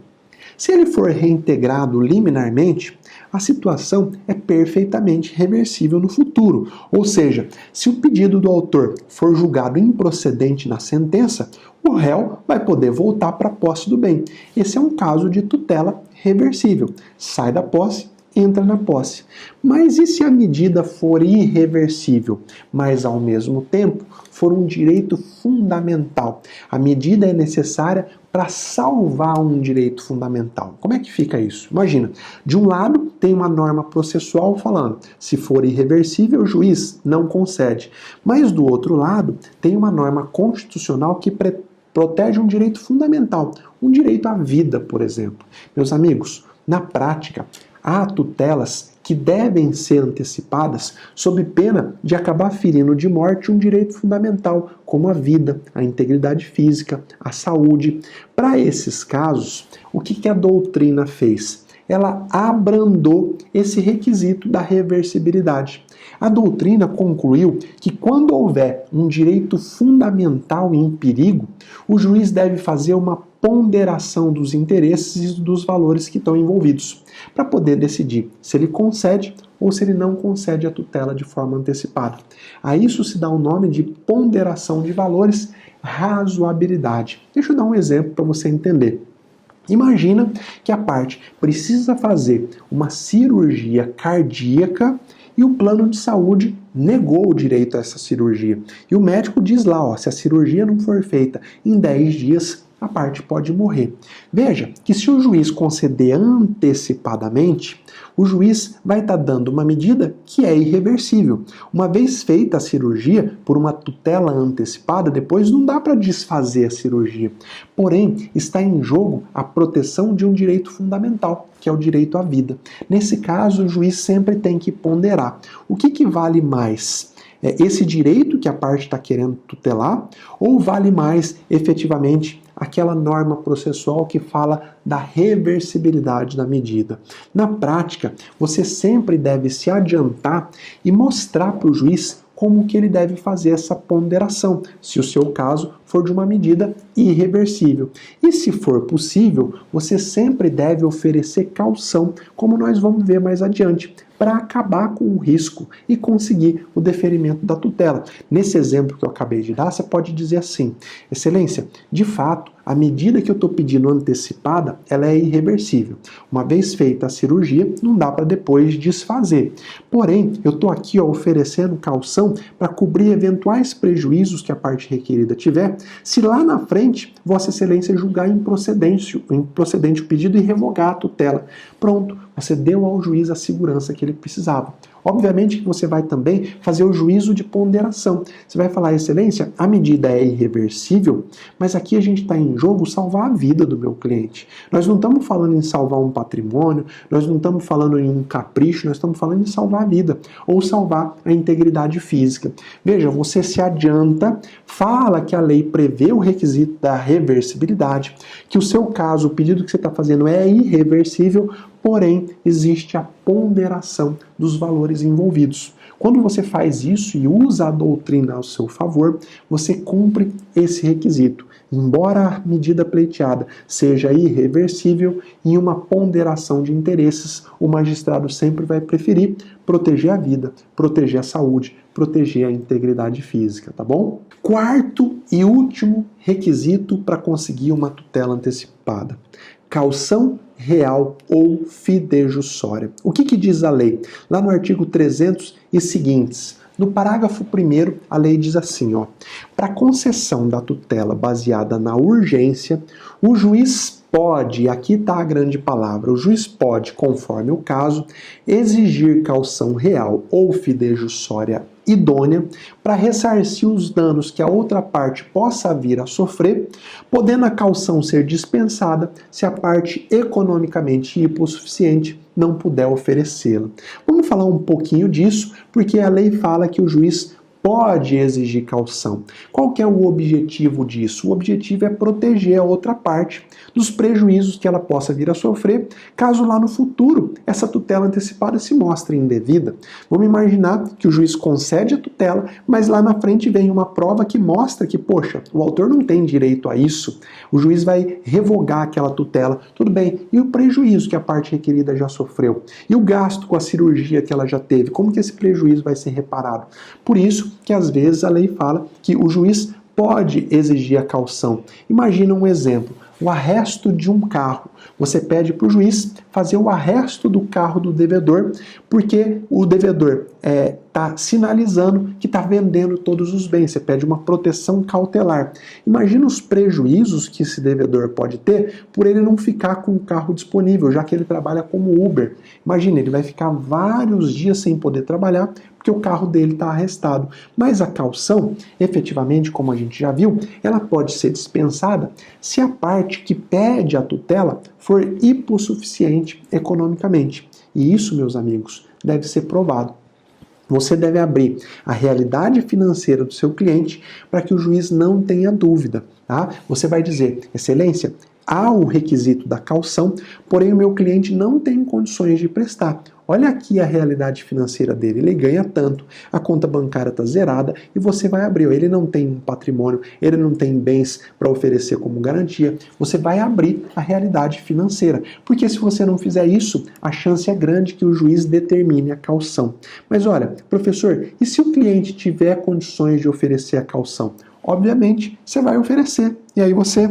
Se ele for reintegrado liminarmente, a situação é perfeitamente reversível no futuro. Ou seja, se o pedido do autor for julgado improcedente na sentença, o réu vai poder voltar para a posse do bem. Esse é um caso de tutela reversível. Sai da posse entra na posse. Mas e se a medida for irreversível, mas ao mesmo tempo for um direito fundamental? A medida é necessária para salvar um direito fundamental. Como é que fica isso? Imagina, de um lado tem uma norma processual falando, se for irreversível, o juiz não concede. Mas do outro lado tem uma norma constitucional que protege um direito fundamental, um direito à vida, por exemplo. Meus amigos, na prática, há tutelas que devem ser antecipadas sob pena de acabar ferindo de morte um direito fundamental, como a vida, a integridade física, a saúde. Para esses casos, o que a doutrina fez? Ela abrandou esse requisito da reversibilidade. A doutrina concluiu que quando houver um direito fundamental em perigo, o juiz deve fazer uma ponderação dos interesses e dos valores que estão envolvidos, para poder decidir se ele concede ou se ele não concede a tutela de forma antecipada. A isso se dá o nome de ponderação de valores, razoabilidade. Deixa eu dar um exemplo para você entender. Imagina que a parte precisa fazer uma cirurgia cardíaca e o plano de saúde negou o direito a essa cirurgia. E o médico diz lá, ó, se a cirurgia não for feita em 10 dias, a parte pode morrer. Veja que se o juiz conceder antecipadamente, o juiz vai estar dando uma medida que é irreversível. Uma vez feita a cirurgia por uma tutela antecipada, depois não dá para desfazer a cirurgia. Porém, está em jogo a proteção de um direito fundamental, que é o direito à vida. Nesse caso, o juiz sempre tem que ponderar. O que vale mais? Esse direito que a parte está querendo tutelar, ou vale mais efetivamente aquela norma processual que fala da reversibilidade da medida? Na prática, você sempre deve se adiantar e mostrar para o juiz como que ele deve fazer essa ponderação, se o seu caso for de uma medida irreversível. E se for possível, você sempre deve oferecer caução, como nós vamos ver mais adiante, para acabar com o risco e conseguir o deferimento da tutela. Nesse exemplo que eu acabei de dar, você pode dizer assim: Excelência, de fato, a medida que eu estou pedindo antecipada, ela é irreversível. Uma vez feita a cirurgia, não dá para depois desfazer. Porém, eu estou aqui oferecendo caução para cobrir eventuais prejuízos que a parte requerida tiver, se lá na frente Vossa Excelência julgar improcedente o pedido e revogar a tutela. Pronto, você deu ao juiz a segurança que ele precisava. Obviamente que você vai também fazer o juízo de ponderação. Você vai falar, Excelência, a medida é irreversível, mas aqui a gente está em jogo salvar a vida do meu cliente. Nós não estamos falando em salvar um patrimônio, nós não estamos falando em um capricho, nós estamos falando em salvar a vida, ou salvar a integridade física. Veja, você se adianta, fala que a lei prevê o requisito da reversibilidade, que o seu caso, o pedido que você está fazendo é irreversível, porém, existe a ponderação dos valores envolvidos. Quando você faz isso e usa a doutrina ao seu favor, você cumpre esse requisito. Embora a medida pleiteada seja irreversível, em uma ponderação de interesses, o magistrado sempre vai preferir proteger a vida, proteger a saúde, proteger a integridade física, tá bom? Quarto e último requisito para conseguir uma tutela antecipada: caução real ou fidejussória. O que diz a lei? Lá no artigo 300 e seguintes, no parágrafo 1º, a lei diz assim, ó: para concessão da tutela baseada na urgência, o juiz pode, e aqui está a grande palavra, o juiz pode, conforme o caso, exigir caução real ou fidejussória idônea para ressarcir os danos que a outra parte possa vir a sofrer, podendo a caução ser dispensada se a parte economicamente hipossuficiente não puder oferecê-la. Vamos falar um pouquinho disso, porque a lei fala que o juiz pode exigir caução. Qual que é o objetivo disso? O objetivo é proteger a outra parte dos prejuízos que ela possa vir a sofrer, caso lá no futuro essa tutela antecipada se mostre indevida. Vamos imaginar que o juiz concede a tutela, mas lá na frente vem uma prova que mostra que, poxa, o autor não tem direito a isso. O juiz vai revogar aquela tutela. Tudo bem, e o prejuízo que a parte requerida já sofreu? E o gasto com a cirurgia que ela já teve? Como que esse prejuízo vai ser reparado? Por isso que às vezes a lei fala que o juiz pode exigir a caução. Imagina um exemplo: o arresto de um carro. Você pede para o juiz fazer o arresto do carro do devedor, porque o devedor está sinalizando que está vendendo todos os bens. Você pede uma proteção cautelar. Imagina os prejuízos que esse devedor pode ter por ele não ficar com o carro disponível, já que ele trabalha como Uber. Imagina, ele vai ficar vários dias sem poder trabalhar porque o carro dele está arrestado. Mas a caução, efetivamente, como a gente já viu, ela pode ser dispensada se a parte que pede a tutela for hipossuficiente economicamente. E isso, meus amigos, deve ser provado. Você deve abrir a realidade financeira do seu cliente para que o juiz não tenha dúvida. Tá? Você vai dizer, Excelência, há o requisito da caução, porém o meu cliente não tem condições de prestar. Olha aqui a realidade financeira dele, ele ganha tanto, a conta bancária está zerada e você vai abrir. Ele não tem patrimônio, ele não tem bens para oferecer como garantia. Você vai abrir a realidade financeira, porque se você não fizer isso, a chance é grande que o juiz determine a caução. Mas olha, professor, e se o cliente tiver condições de oferecer a caução? Obviamente, você vai oferecer e aí você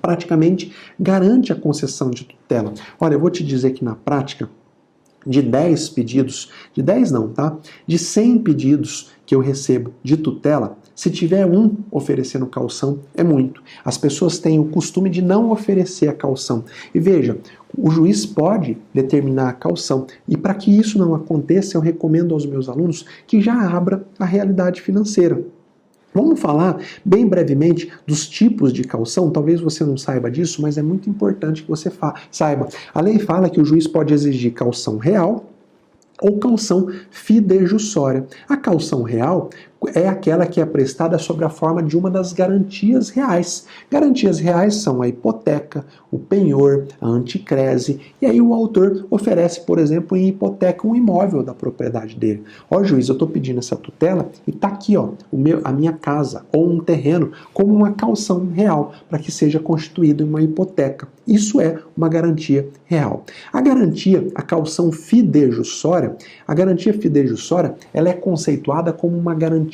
praticamente garante a concessão de tutela. Olha, eu vou te dizer que na prática, de 10 pedidos, de 10 não, tá? De 100 pedidos que eu recebo de tutela, se tiver um oferecendo caução, é muito. As pessoas têm o costume de não oferecer a caução. E veja, o juiz pode determinar a caução. E para que isso não aconteça, eu recomendo aos meus alunos que já abra a realidade financeira. Vamos falar bem brevemente dos tipos de caução. Talvez você não saiba disso, mas é muito importante que você saiba. A lei fala que o juiz pode exigir caução real ou caução fidejussória. A caução real é aquela que é prestada sob a forma de uma das garantias reais. Garantias reais são a hipoteca, o penhor, a anticrese, e aí o autor oferece, por exemplo, em hipoteca um imóvel da propriedade dele. Ó, juiz, eu estou pedindo essa tutela e está aqui, ó, a minha casa ou um terreno como uma caução real para que seja constituída uma hipoteca. Isso é uma garantia real. A caução fidejussória, ela é conceituada como uma garantia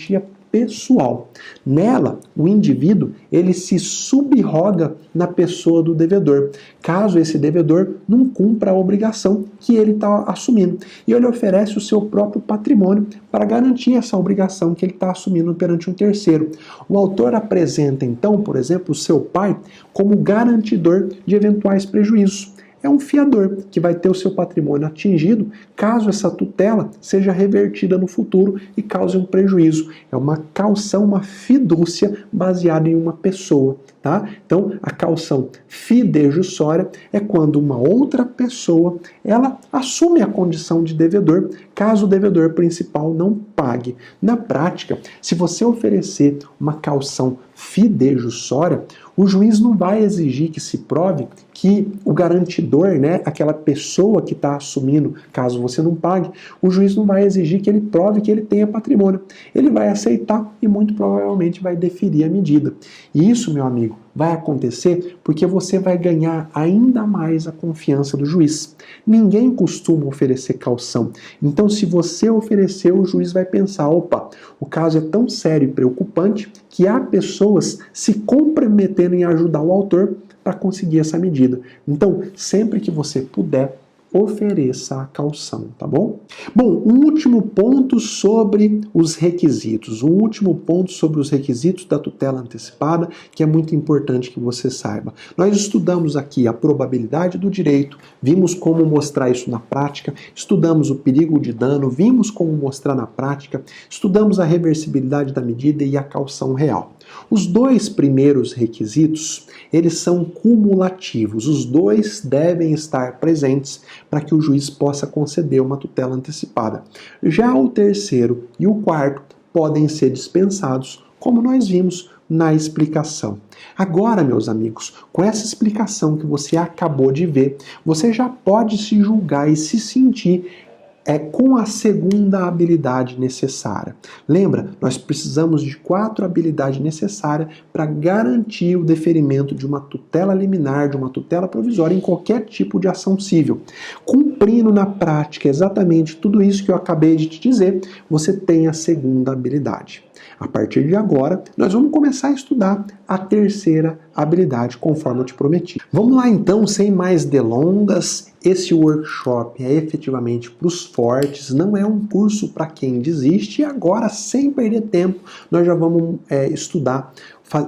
pessoal. Nela, o indivíduo, ele se subroga na pessoa do devedor, caso esse devedor não cumpra a obrigação que ele está assumindo. E ele oferece o seu próprio patrimônio para garantir essa obrigação que ele está assumindo perante um terceiro. O autor apresenta, então, por exemplo, o seu pai como garantidor de eventuais prejuízos. É um fiador que vai ter o seu patrimônio atingido caso essa tutela seja revertida no futuro e cause um prejuízo. É uma caução, uma fidúcia baseada em uma pessoa. Tá? Então, a caução fidejussória é quando uma outra pessoa ela assume a condição de devedor caso o devedor principal não pague. Na prática, se você oferecer uma caução fidejussória, o juiz não vai exigir que se prove que o garantidor, né, aquela pessoa que está assumindo, caso você não pague, o juiz não vai exigir que ele prove que ele tenha patrimônio. Ele vai aceitar e muito provavelmente vai deferir a medida. E isso, meu amigo, vai acontecer porque você vai ganhar ainda mais a confiança do juiz. Ninguém costuma oferecer caução. Então, se você oferecer, o juiz vai pensar, opa, o caso é tão sério e preocupante que há pessoas se comprometendo em ajudar o autor para conseguir essa medida. Então, sempre que você puder, ofereça a caução, tá bom? Bom, um último ponto sobre os requisitos. Um último ponto sobre os requisitos da tutela antecipada, que é muito importante que você saiba. Nós estudamos aqui a probabilidade do direito, vimos como mostrar isso na prática, estudamos o perigo de dano, vimos como mostrar na prática, estudamos a reversibilidade da medida e a caução real. Os dois primeiros requisitos, eles são cumulativos. Os dois devem estar presentes para que o juiz possa conceder uma tutela antecipada. Já o terceiro e o quarto podem ser dispensados, como nós vimos na explicação. Agora, meus amigos, com essa explicação que você acabou de ver, você já pode se julgar e se sentir com a segunda habilidade necessária. Lembra, nós precisamos de 4 habilidades necessárias para garantir o deferimento de uma tutela liminar, de uma tutela provisória em qualquer tipo de ação civil. Cumprindo na prática exatamente tudo isso que eu acabei de te dizer, você tem a segunda habilidade. A partir de agora, nós vamos começar a estudar a terceira habilidade, conforme eu te prometi. Vamos lá então, sem mais delongas. Esse workshop é efetivamente para os fortes, não é um curso para quem desiste. E agora, sem perder tempo, nós já vamos estudar,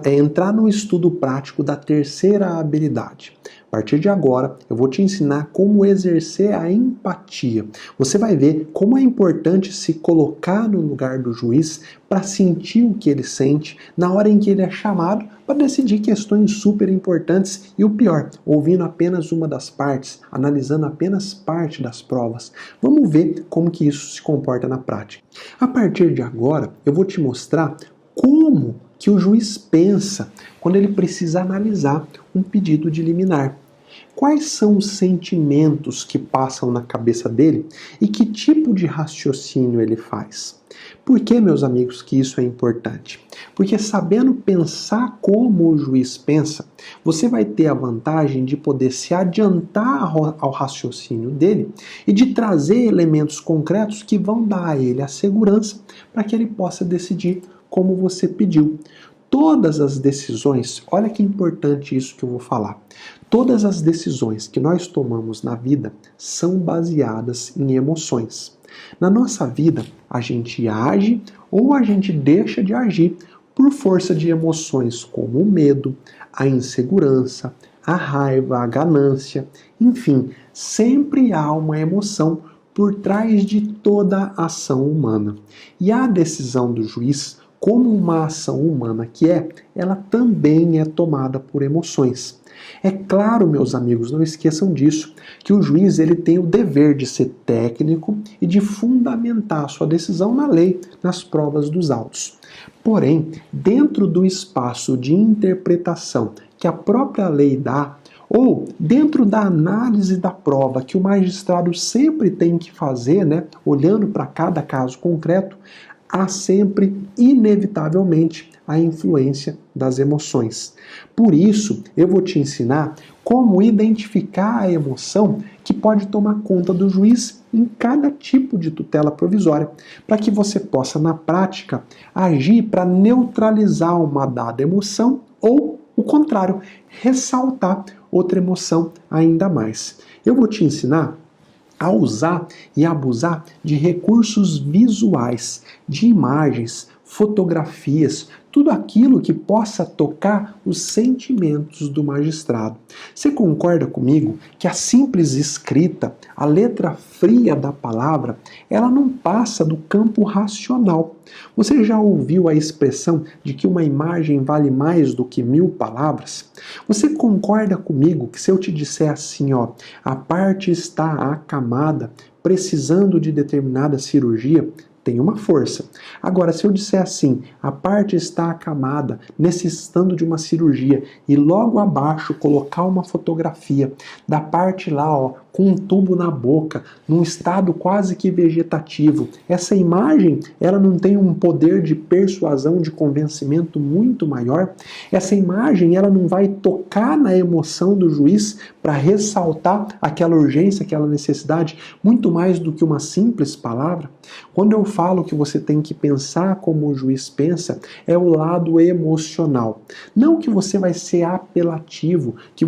entrar no estudo prático da terceira habilidade. A partir de agora, eu vou te ensinar como exercer a empatia. Você vai ver como é importante se colocar no lugar do juiz para sentir o que ele sente na hora em que ele é chamado para decidir questões super importantes e o pior, ouvindo apenas uma das partes, analisando apenas parte das provas. Vamos ver como que isso se comporta na prática. A partir de agora, eu vou te mostrar como que o juiz pensa quando ele precisa analisar um pedido de liminar. Quais são os sentimentos que passam na cabeça dele e que tipo de raciocínio ele faz? Por que, meus amigos, que isso é importante? Porque sabendo pensar como o juiz pensa, você vai ter a vantagem de poder se adiantar ao raciocínio dele e de trazer elementos concretos que vão dar a ele a segurança para que ele possa decidir como você pediu. Todas as decisões, olha que importante isso que eu vou falar. Todas as decisões que nós tomamos na vida são baseadas em emoções. Na nossa vida, a gente age ou a gente deixa de agir por força de emoções como o medo, a insegurança, a raiva, a ganância, enfim, sempre há uma emoção por trás de toda a ação humana. E a decisão do juiz, como uma ação humana que ela também é tomada por emoções. É claro, meus amigos, não esqueçam disso, que o juiz ele tem o dever de ser técnico e de fundamentar a sua decisão na lei, nas provas dos autos. Porém, dentro do espaço de interpretação que a própria lei dá, ou dentro da análise da prova que o magistrado sempre tem que fazer, olhando para cada caso concreto, há sempre, inevitavelmente, a influência das emoções. Por isso, eu vou te ensinar como identificar a emoção que pode tomar conta do juiz em cada tipo de tutela provisória, para que você possa, na prática, agir para neutralizar uma dada emoção ou, o contrário, ressaltar outra emoção ainda mais. Eu vou te ensinar a usar e abusar de recursos visuais, de imagens, fotografias, tudo aquilo que possa tocar os sentimentos do magistrado. Você concorda comigo que a simples escrita, a letra fria da palavra, ela não passa do campo racional? Você já ouviu a expressão de que uma imagem vale mais do que 1000 palavras? Você concorda comigo que se eu te disser assim, a parte está acamada, precisando de determinada cirurgia, tem uma força. Agora, se eu disser assim, a parte está acamada, necessitando de uma cirurgia, e logo abaixo colocar uma fotografia da parte lá, com um tubo na boca, num estado quase que vegetativo, essa imagem, ela não tem um poder de persuasão, de convencimento muito maior? Essa imagem, ela não vai tocar na emoção do juiz para ressaltar aquela urgência, aquela necessidade, muito mais do que uma simples palavra? Quando eu falo que você tem que pensar como o juiz pensa, é o lado emocional. Não que você vai ser apelativo, que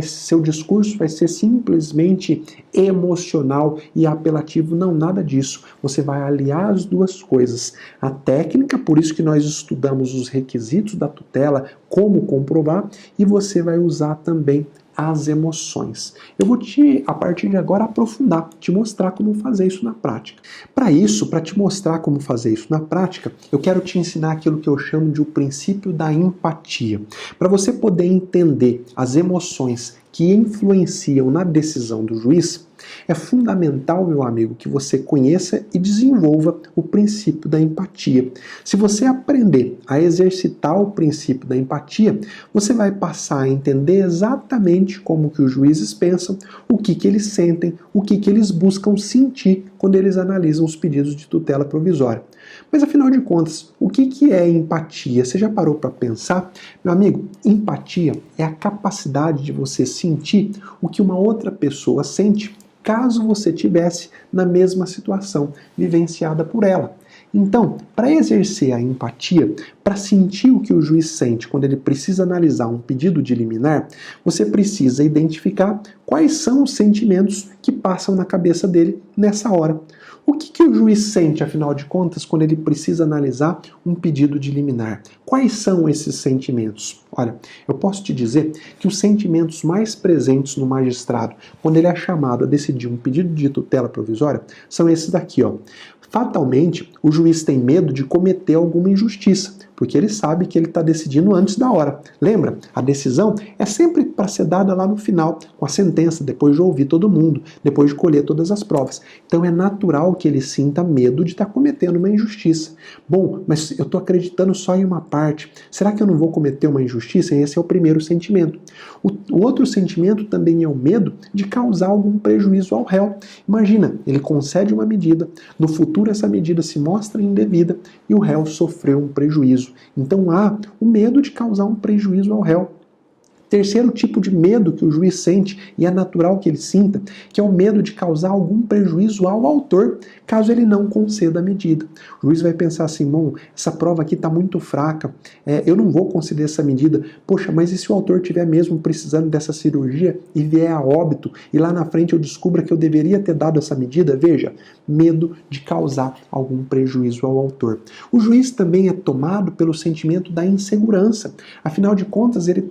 seu discurso vai ser simplesmente emocional e apelativo. Não, nada disso. Você vai aliar as duas coisas. A técnica, por isso que nós estudamos os requisitos da tutela, como comprovar, e você vai usar também as emoções. Eu vou a partir de agora, aprofundar, te mostrar como fazer isso na prática. Para isso, para te mostrar como fazer isso na prática, eu quero te ensinar aquilo que eu chamo de o princípio da empatia. Para você poder entender as emoções que influenciam na decisão do juiz, é fundamental, meu amigo, que você conheça e desenvolva o princípio da empatia. Se você aprender a exercitar o princípio da empatia, você vai passar a entender exatamente como que os juízes pensam, o que eles sentem, o que eles buscam sentir quando eles analisam os pedidos de tutela provisória. Mas afinal de contas, o que é empatia? Você já parou para pensar? Meu amigo, empatia é a capacidade de você sentir o que uma outra pessoa sente caso você tivesse na mesma situação vivenciada por ela. Então, para exercer a empatia, para sentir o que o juiz sente quando ele precisa analisar um pedido de liminar, você precisa identificar quais são os sentimentos que passam na cabeça dele nessa hora. O que o juiz sente, afinal de contas, quando ele precisa analisar um pedido de liminar? Quais são esses sentimentos? Olha, eu posso te dizer que os sentimentos mais presentes no magistrado, quando ele é chamado a decidir um pedido de tutela provisória, são esses daqui, ó. Fatalmente, o juiz tem medo de cometer alguma injustiça, porque ele sabe que ele está decidindo antes da hora. Lembra? A decisão é sempre para ser dada lá no final, com a sentença, depois de ouvir todo mundo, depois de colher todas as provas. Então é natural que ele sinta medo de estar cometendo uma injustiça. Bom, mas eu estou acreditando só em uma parte. Será que eu não vou cometer uma injustiça? Esse é o primeiro sentimento. O outro sentimento também é o medo de causar algum prejuízo ao réu. Imagina, ele concede uma medida, no futuro essa medida se mostra indevida e o réu sofreu um prejuízo. Então há o medo de causar um prejuízo ao réu. Terceiro tipo de medo que o juiz sente, e é natural que ele sinta, que é o medo de causar algum prejuízo ao autor, caso ele não conceda a medida. O juiz vai pensar assim, bom, essa prova aqui está muito fraca, eu não vou conceder essa medida. Poxa, mas e se o autor estiver mesmo precisando dessa cirurgia e vier a óbito, e lá na frente eu descubra que eu deveria ter dado essa medida? Veja, medo de causar algum prejuízo ao autor. O juiz também é tomado pelo sentimento da insegurança. Afinal de contas, ele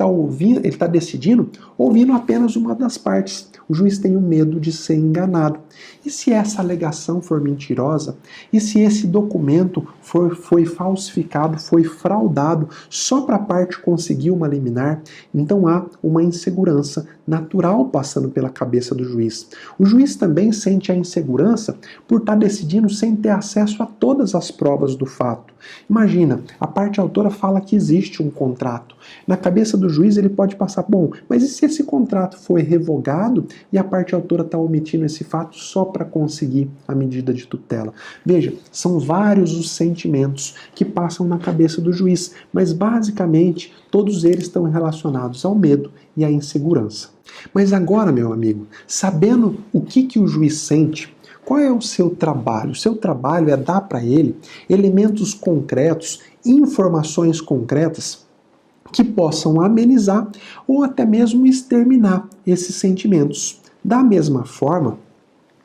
está decidindo ouvindo apenas uma das partes. O juiz tem o medo de ser enganado. E se essa alegação for mentirosa? E se esse documento foi falsificado, foi fraudado só para a parte conseguir uma liminar? Então há uma insegurança natural passando pela cabeça do juiz. O juiz também sente a insegurança por estar decidindo sem ter acesso a todas as provas do fato. Imagina, a parte autora fala que existe um contrato. Na cabeça do juiz ele pode passar, bom, mas e se esse contrato foi revogado e a parte autora está omitindo esse fato só para conseguir a medida de tutela? Veja, são vários os sentimentos que passam na cabeça do juiz, mas basicamente todos eles estão relacionados ao medo e à insegurança. Mas agora, meu amigo, sabendo o que o juiz sente, qual é o seu trabalho? O seu trabalho é dar para ele elementos concretos, informações concretas que possam amenizar ou até mesmo exterminar esses sentimentos. Da mesma forma,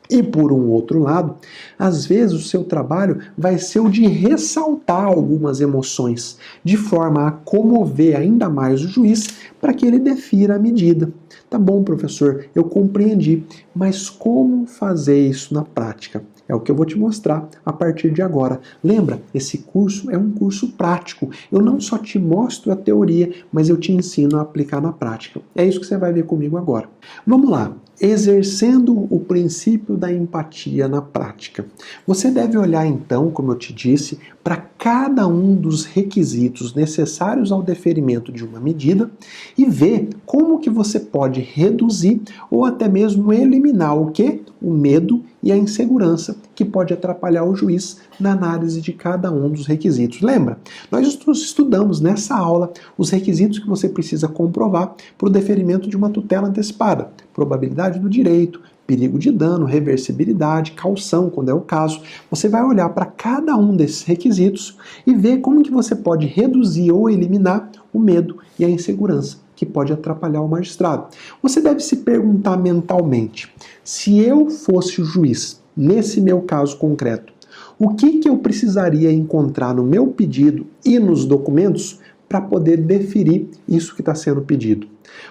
e por um outro lado, às vezes o seu trabalho vai ser o de ressaltar algumas emoções, de forma a comover ainda mais o juiz para que ele defira a medida. Tá bom, professor, eu compreendi, mas como fazer isso na prática? É o que eu vou te mostrar a partir de agora. Lembra, esse curso é um curso prático. Eu não só te mostro a teoria, mas eu te ensino a aplicar na prática. É isso que você vai ver comigo agora. Vamos lá. Exercendo o princípio da empatia na prática. Você deve olhar então, como eu te disse, para cada um dos requisitos necessários ao deferimento de uma medida e ver como que você pode reduzir ou até mesmo eliminar o quê? O medo e a insegurança que pode atrapalhar o juiz na análise de cada um dos requisitos. Lembra? Nós estudamos nessa aula os requisitos que você precisa comprovar para o deferimento de uma tutela antecipada. Probabilidade do direito, perigo de dano, reversibilidade, caução, quando é o caso. Você vai olhar para cada um desses requisitos e ver como que você pode reduzir ou eliminar o medo e a insegurança que pode atrapalhar o magistrado. Você deve se perguntar mentalmente, se eu fosse o juiz, nesse meu caso concreto, o que eu precisaria encontrar no meu pedido e nos documentos para poder deferir isso que está sendo pedido?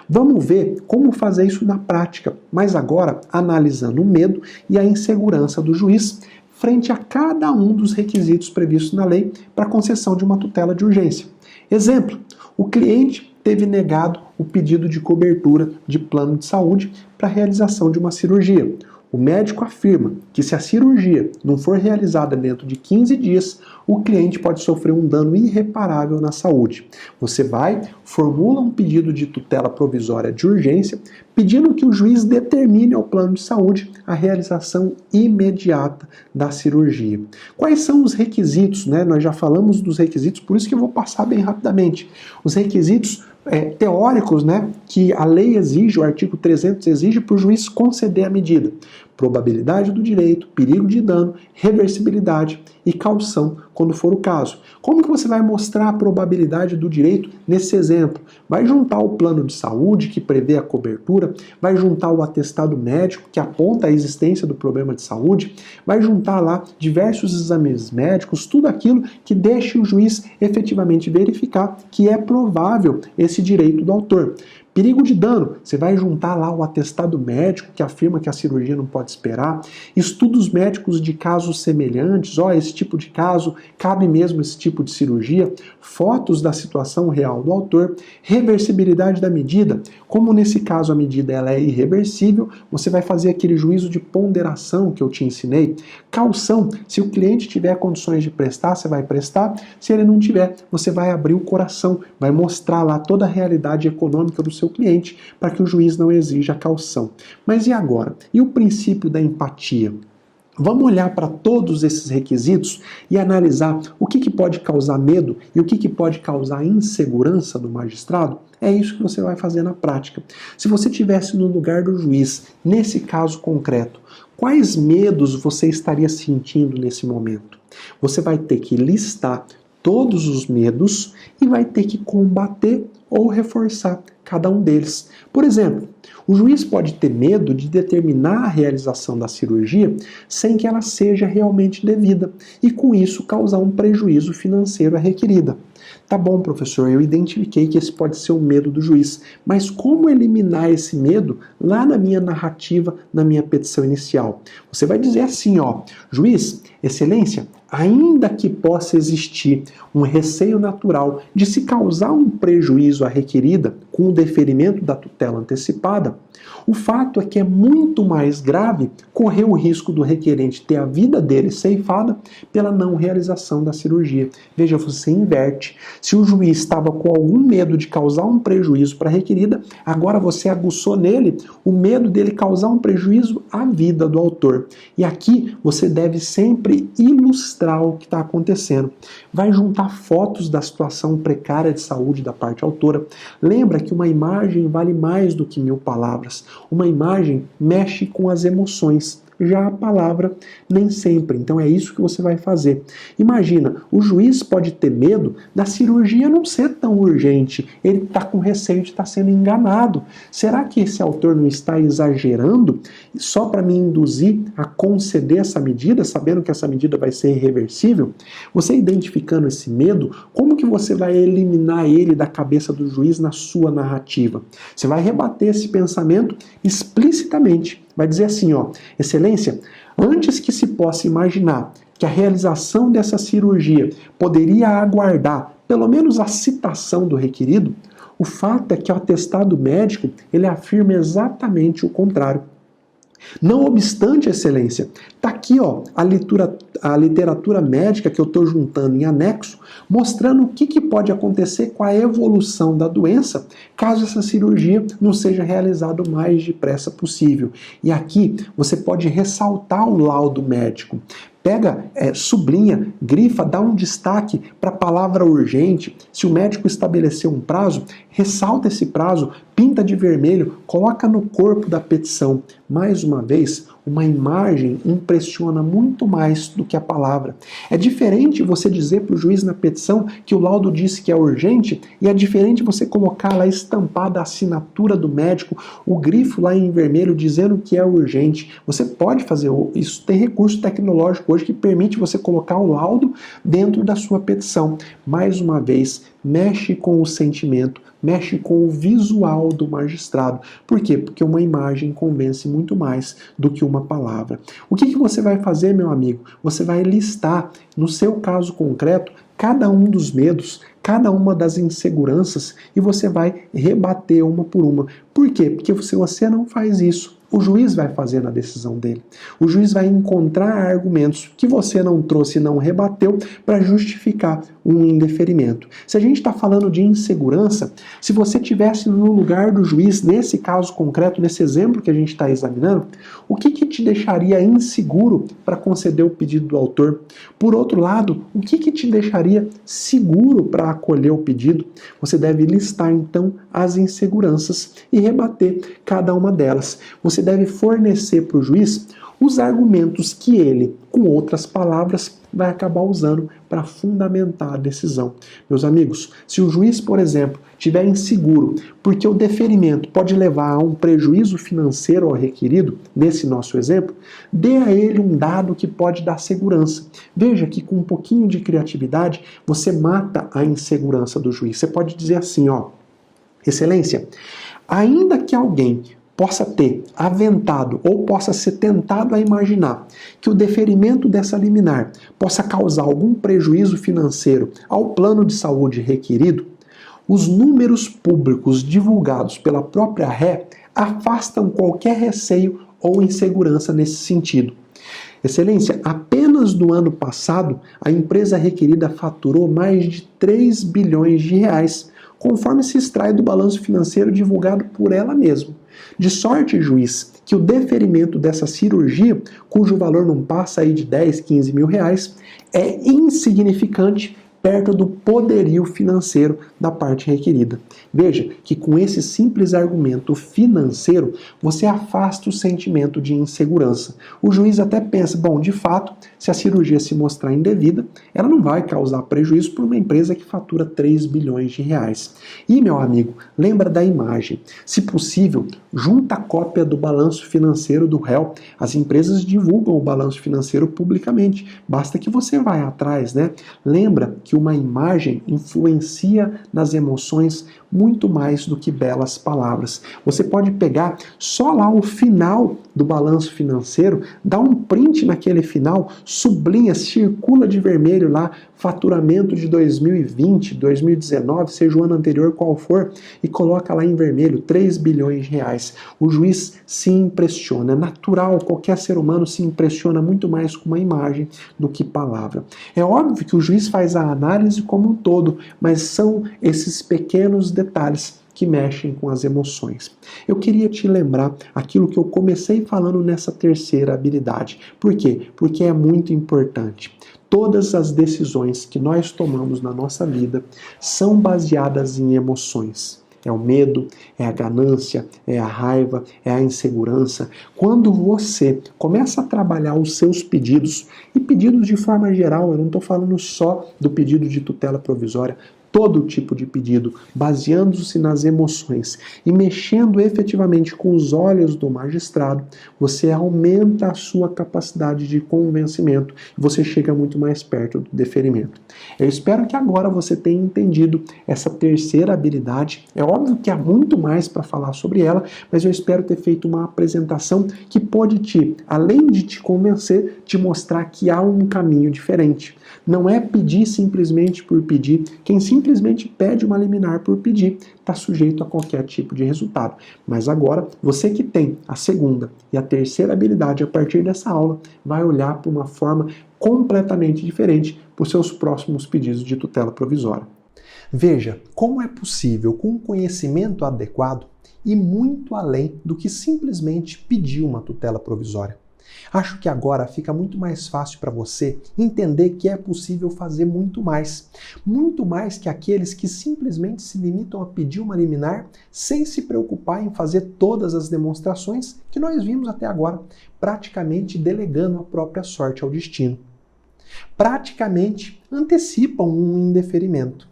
Vamos ver como fazer isso na prática, mas agora analisando o medo e a insegurança do juiz frente a cada um dos requisitos previstos na lei para concessão de uma tutela de urgência. Exemplo, o cliente teve negado o pedido de cobertura de plano de saúde para a realização de uma cirurgia. O médico afirma que se a cirurgia não for realizada dentro de 15 dias, o cliente pode sofrer um dano irreparável na saúde. Você vai, formula um pedido de tutela provisória de urgência, pedindo que o juiz determine ao plano de saúde a realização imediata da cirurgia. Quais são os requisitos, né? Nós já falamos dos requisitos, por isso que eu vou passar bem rapidamente. Os requisitos teóricos, né, que a lei exige, o artigo 300 exige para o juiz conceder a medida. probabilidade do direito, perigo de dano, reversibilidade e caução, quando for o caso. Como que você vai mostrar a probabilidade do direito nesse exemplo? Vai juntar o plano de saúde, que prevê a cobertura, vai juntar o atestado médico, que aponta a existência do problema de saúde, vai juntar lá diversos exames médicos, tudo aquilo que deixe o juiz efetivamente verificar que é provável esse direito do autor. Perigo de dano, você vai juntar lá o atestado médico que afirma que a cirurgia não pode esperar, estudos médicos de casos semelhantes, esse tipo de caso, cabe mesmo esse tipo de cirurgia, fotos da situação real do autor, reversibilidade da medida, como nesse caso a medida ela é irreversível, você vai fazer aquele juízo de ponderação que eu te ensinei, caução, se o cliente tiver condições de prestar, você vai prestar, se ele não tiver, você vai abrir o coração, vai mostrar lá toda a realidade econômica do seu cliente para que o juiz não exija a caução. Mas e agora? E o princípio da empatia? Vamos olhar para todos esses requisitos e analisar o que pode causar medo e o que pode causar insegurança do magistrado? É isso que você vai fazer na prática. Se você estivesse no lugar do juiz, nesse caso concreto, quais medos você estaria sentindo nesse momento? Você vai ter que listar todos os medos e vai ter que combater ou reforçar cada um deles. Por exemplo, o juiz pode ter medo de determinar a realização da cirurgia sem que ela seja realmente devida e, com isso, causar um prejuízo financeiro à requerida. Tá bom, professor, eu identifiquei que esse pode ser o medo do juiz, mas como eliminar esse medo lá na minha narrativa, na minha petição inicial? Você vai dizer assim, juiz, excelência, ainda que possa existir um receio natural de se causar um prejuízo à requerida com o deferimento da tutela antecipada, o fato é que é muito mais grave correr o risco do requerente ter a vida dele ceifada pela não realização da cirurgia. Veja, você inverte. Se o juiz estava com algum medo de causar um prejuízo para a requerida, agora você aguçou nele o medo dele causar um prejuízo à vida do autor. E aqui você deve sempre ilustrar o que está acontecendo. Vai juntar fotos da situação precária de saúde da parte autora. Lembra que uma imagem vale mais do que 1000 palavras. Uma imagem mexe com as emoções. Já a palavra nem sempre. Então é isso que você vai fazer. Imagina, o juiz pode ter medo da cirurgia não ser tão urgente. Ele está com receio de estar sendo enganado. Será que esse autor não está exagerando só para me induzir a conceder essa medida, sabendo que essa medida vai ser irreversível? Você identificando esse medo, como que você vai eliminar ele da cabeça do juiz na sua narrativa? Você vai rebater esse pensamento explicitamente. Vai dizer assim, excelência, antes que se possa imaginar que a realização dessa cirurgia poderia aguardar pelo menos a citação do requerido, o fato é que o atestado médico ele afirma exatamente o contrário. Não obstante, excelência, está aqui a literatura médica que eu estou juntando em anexo, mostrando o que pode acontecer com a evolução da doença caso essa cirurgia não seja realizada o mais depressa possível. E aqui você pode ressaltar o laudo médico. Pega, sublinha, grifa, dá um destaque para a palavra urgente. Se o médico estabeleceu um prazo, ressalta esse prazo, pinta de vermelho, coloca no corpo da petição. Mais uma vez, uma imagem impressiona muito mais do que a palavra. É diferente você dizer para o juiz na petição que o laudo disse que é urgente e é diferente você colocar lá estampada a assinatura do médico, o grifo lá em vermelho dizendo que é urgente. Você pode fazer isso, tem recurso tecnológico hoje que permite você colocar o laudo dentro da sua petição. Mais uma vez, mexe com o sentimento, mexe com o visual do magistrado. Por quê? Porque uma imagem convence muito mais do que uma palavra. O que você vai fazer, meu amigo? Você vai listar, no seu caso concreto, cada um dos medos, cada uma das inseguranças e você vai rebater uma por uma. Por quê? Porque se você não faz isso, o juiz vai fazer na decisão dele. O juiz vai encontrar argumentos que você não trouxe e não rebateu para justificar um indeferimento. Se a gente está falando de insegurança, se você estivesse no lugar do juiz, nesse caso concreto, nesse exemplo que a gente está examinando, o que te deixaria inseguro para conceder o pedido do autor? Por outro lado, o que te deixaria seguro para acolher o pedido? Você deve listar, então, as inseguranças e rebater cada uma delas. Você deve fornecer para o juiz os argumentos que ele, com outras palavras, vai acabar usando para fundamentar a decisão. Meus amigos, se o juiz, por exemplo, estiver inseguro porque o deferimento pode levar a um prejuízo financeiro ao requerido, nesse nosso exemplo, dê a ele um dado que pode dar segurança. Veja que com um pouquinho de criatividade você mata a insegurança do juiz. Você pode dizer assim, ó, Excelência, ainda que alguém possa ter aventado ou possa ser tentado a imaginar que o deferimento dessa liminar possa causar algum prejuízo financeiro ao plano de saúde requerido, os números públicos divulgados pela própria ré afastam qualquer receio ou insegurança nesse sentido. Excelência, apenas no ano passado, a empresa requerida faturou mais de 3 bilhões de reais, conforme se extrai do balanço financeiro divulgado por ela mesma. De sorte, juiz, que o deferimento dessa cirurgia, cujo valor não passa aí de 10, 15 mil reais, é insignificante perto do poderio financeiro da parte requerida. Veja que com esse simples argumento financeiro, você afasta o sentimento de insegurança. O juiz até pensa, bom, de fato, se a cirurgia se mostrar indevida, ela não vai causar prejuízo para uma empresa que fatura 3 bilhões de reais. E, meu amigo, lembra da imagem. Se possível, junta a cópia do balanço financeiro do réu. As empresas divulgam o balanço financeiro publicamente. Basta que você vá atrás, né? Lembra que uma imagem influencia nas emoções muito mais do que belas palavras. Você pode pegar só lá o final do balanço financeiro, dá um print naquele final, sublinha, circula de vermelho lá, faturamento de 2020, 2019, seja o ano anterior qual for, e coloca lá em vermelho 3 bilhões de reais. O juiz se impressiona. É natural, qualquer ser humano se impressiona muito mais com uma imagem do que palavra. É óbvio que o juiz faz a análise como um todo, mas são esses pequenos detalhes que mexem com as emoções. Eu queria te lembrar aquilo que eu comecei falando nessa terceira habilidade. Por quê? Porque é muito importante. Todas as decisões que nós tomamos na nossa vida são baseadas em emoções. É o medo, é a ganância, é a raiva, é a insegurança. Quando você começa a trabalhar os seus pedidos, e pedidos de forma geral, eu não estou falando só do pedido de tutela provisória, todo tipo de pedido, baseando-se nas emoções e mexendo efetivamente com os olhos do magistrado, você aumenta a sua capacidade de convencimento e você chega muito mais perto do deferimento. Eu espero que agora você tenha entendido essa terceira habilidade. É óbvio que há muito mais para falar sobre ela, mas eu espero ter feito uma apresentação que pode te, além de te convencer, te mostrar que há um caminho diferente. Não é pedir simplesmente por pedir. Quem simplesmente pede uma liminar por pedir está sujeito a qualquer tipo de resultado. Mas agora, você que tem a segunda e a terceira habilidade a partir dessa aula, vai olhar por uma forma completamente diferente para os seus próximos pedidos de tutela provisória. Veja como é possível, com um conhecimento adequado, ir muito além do que simplesmente pedir uma tutela provisória. Acho que agora fica muito mais fácil para você entender que é possível fazer muito mais que aqueles que simplesmente se limitam a pedir uma liminar sem se preocupar em fazer todas as demonstrações que nós vimos até agora, praticamente delegando a própria sorte ao destino. Praticamente antecipam um indeferimento.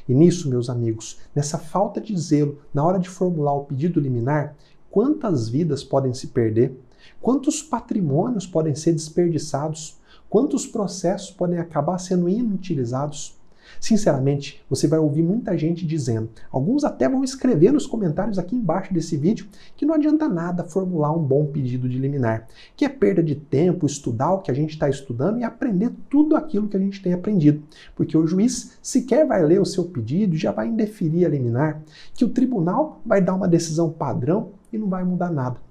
E nisso, meus amigos, nessa falta de zelo na hora de formular o pedido liminar, quantas vidas podem se perder? Quantos patrimônios podem ser desperdiçados? Quantos processos podem acabar sendo inutilizados? Sinceramente, você vai ouvir muita gente dizendo, alguns até vão escrever nos comentários aqui embaixo desse vídeo, que não adianta nada formular um bom pedido de liminar, que é perda de tempo estudar o que a gente está estudando e aprender tudo aquilo que a gente tem aprendido, porque o juiz sequer vai ler o seu pedido e já vai indeferir a liminar, que o tribunal vai dar uma decisão padrão e não vai mudar nada.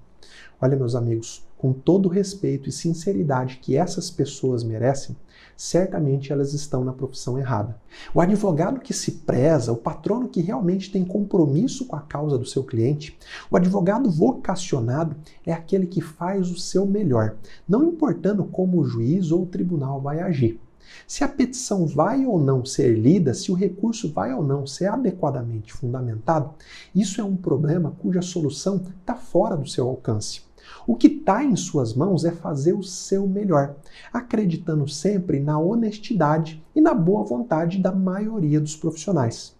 Olha, meus amigos, com todo o respeito e sinceridade que essas pessoas merecem, certamente elas estão na profissão errada. O advogado que se preza, o patrono que realmente tem compromisso com a causa do seu cliente, o advogado vocacionado é aquele que faz o seu melhor, não importando como o juiz ou o tribunal vai agir. Se a petição vai ou não ser lida, se o recurso vai ou não ser adequadamente fundamentado, isso é um problema cuja solução está fora do seu alcance. O que está em suas mãos é fazer o seu melhor, acreditando sempre na honestidade e na boa vontade da maioria dos profissionais.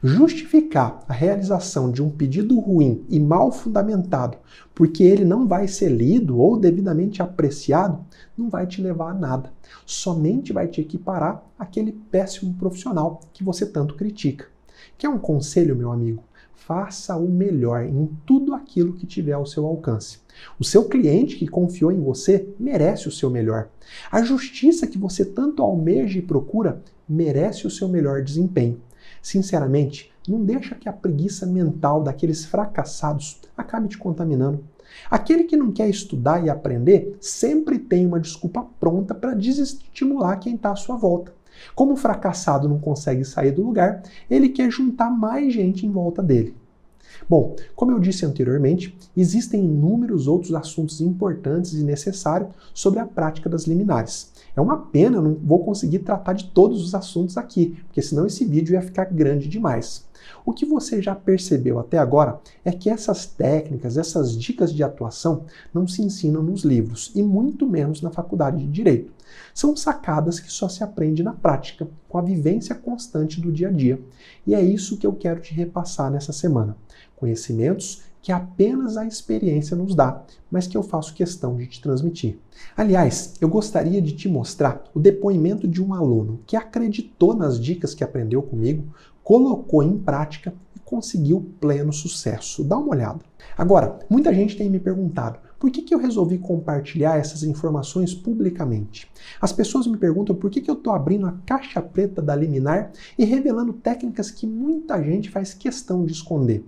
Justificar a realização de um pedido ruim e mal fundamentado porque ele não vai ser lido ou devidamente apreciado não vai te levar a nada. Somente vai te equiparar àquele péssimo profissional que você tanto critica. Quer um conselho, meu amigo? Faça o melhor em tudo aquilo que tiver ao seu alcance. O seu cliente que confiou em você merece o seu melhor. A justiça que você tanto almeja e procura merece o seu melhor desempenho. Sinceramente, não deixa que a preguiça mental daqueles fracassados acabe te contaminando. Aquele que não quer estudar e aprender sempre tem uma desculpa pronta para desestimular quem está à sua volta. Como o fracassado não consegue sair do lugar, ele quer juntar mais gente em volta dele. Bom, como eu disse anteriormente, existem inúmeros outros assuntos importantes e necessários sobre a prática das liminares. É uma pena, eu não vou conseguir tratar de todos os assuntos aqui, porque senão esse vídeo ia ficar grande demais. O que você já percebeu até agora é que essas técnicas, essas dicas de atuação não se ensinam nos livros e muito menos na faculdade de Direito. São sacadas que só se aprende na prática, com a vivência constante do dia a dia. E é isso que eu quero te repassar nessa semana. Conhecimentos que apenas a experiência nos dá, mas que eu faço questão de te transmitir. Aliás, eu gostaria de te mostrar o depoimento de um aluno que acreditou nas dicas que aprendeu comigo, colocou em prática e conseguiu pleno sucesso. Dá uma olhada. Agora, muita gente tem me perguntado, por que eu resolvi compartilhar essas informações publicamente? As pessoas me perguntam por que eu estou abrindo a caixa preta da liminar e revelando técnicas que muita gente faz questão de esconder.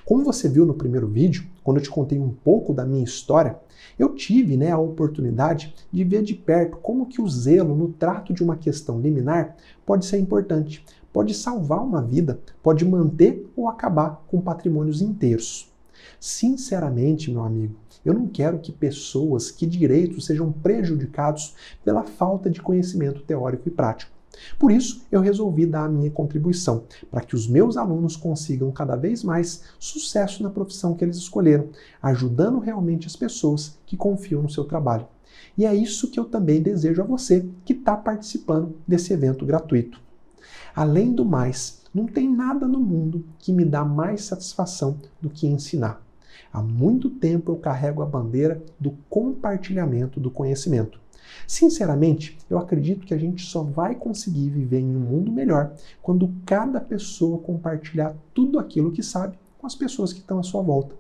Como você viu no primeiro vídeo, quando eu te contei um pouco da minha história, eu tive a oportunidade de ver de perto como que o zelo no trato de uma questão liminar pode ser importante, pode salvar uma vida, pode manter ou acabar com patrimônios inteiros. Sinceramente, meu amigo, eu não quero que pessoas, que direitos sejam prejudicados pela falta de conhecimento teórico e prático. Por isso, eu resolvi dar a minha contribuição, para que os meus alunos consigam cada vez mais sucesso na profissão que eles escolheram, ajudando realmente as pessoas que confiam no seu trabalho. E é isso que eu também desejo a você que está participando desse evento gratuito. Além do mais, não tem nada no mundo que me dá mais satisfação do que ensinar. Há muito tempo eu carrego a bandeira do compartilhamento do conhecimento. Sinceramente, eu acredito que a gente só vai conseguir viver em um mundo melhor quando cada pessoa compartilhar tudo aquilo que sabe com as pessoas que estão à sua volta.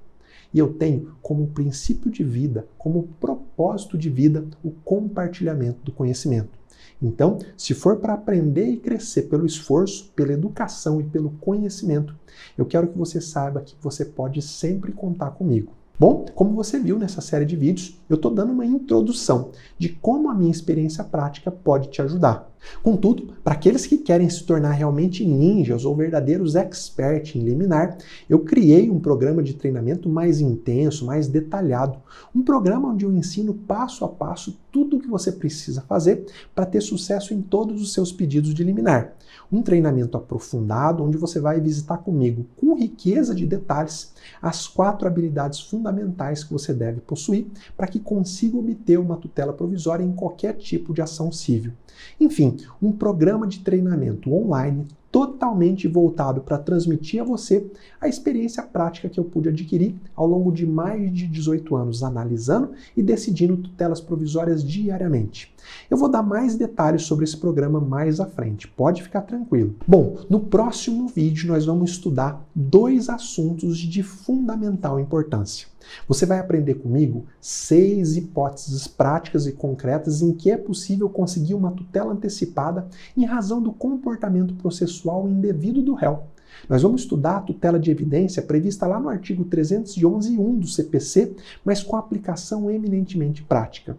E eu tenho como princípio de vida, como propósito de vida, o compartilhamento do conhecimento. Então, se for para aprender e crescer pelo esforço, pela educação e pelo conhecimento, eu quero que você saiba que você pode sempre contar comigo. Bom, como você viu nessa série de vídeos, eu estou dando uma introdução de como a minha experiência prática pode te ajudar. Contudo, para aqueles que querem se tornar realmente ninjas ou verdadeiros experts em liminar, eu criei um programa de treinamento mais intenso, mais detalhado. Um programa onde eu ensino passo a passo tudo o que você precisa fazer para ter sucesso em todos os seus pedidos de liminar. Um treinamento aprofundado onde você vai visitar comigo, com riqueza de detalhes, as 4 habilidades fundamentais que você deve possuir para que consiga obter uma tutela provisória em qualquer tipo de ação civil. Enfim, um programa de treinamento online totalmente voltado para transmitir a você a experiência prática que eu pude adquirir ao longo de mais de 18 anos, analisando e decidindo tutelas provisórias diariamente. Eu vou dar mais detalhes sobre esse programa mais à frente, pode ficar tranquilo. Bom, no próximo vídeo nós vamos estudar 2 assuntos de fundamental importância. Você vai aprender comigo 6 hipóteses práticas e concretas em que é possível conseguir uma tutela antecipada em razão do comportamento processual indevido do réu. Nós vamos estudar a tutela de evidência prevista lá no artigo 311.1 do CPC, mas com aplicação eminentemente prática.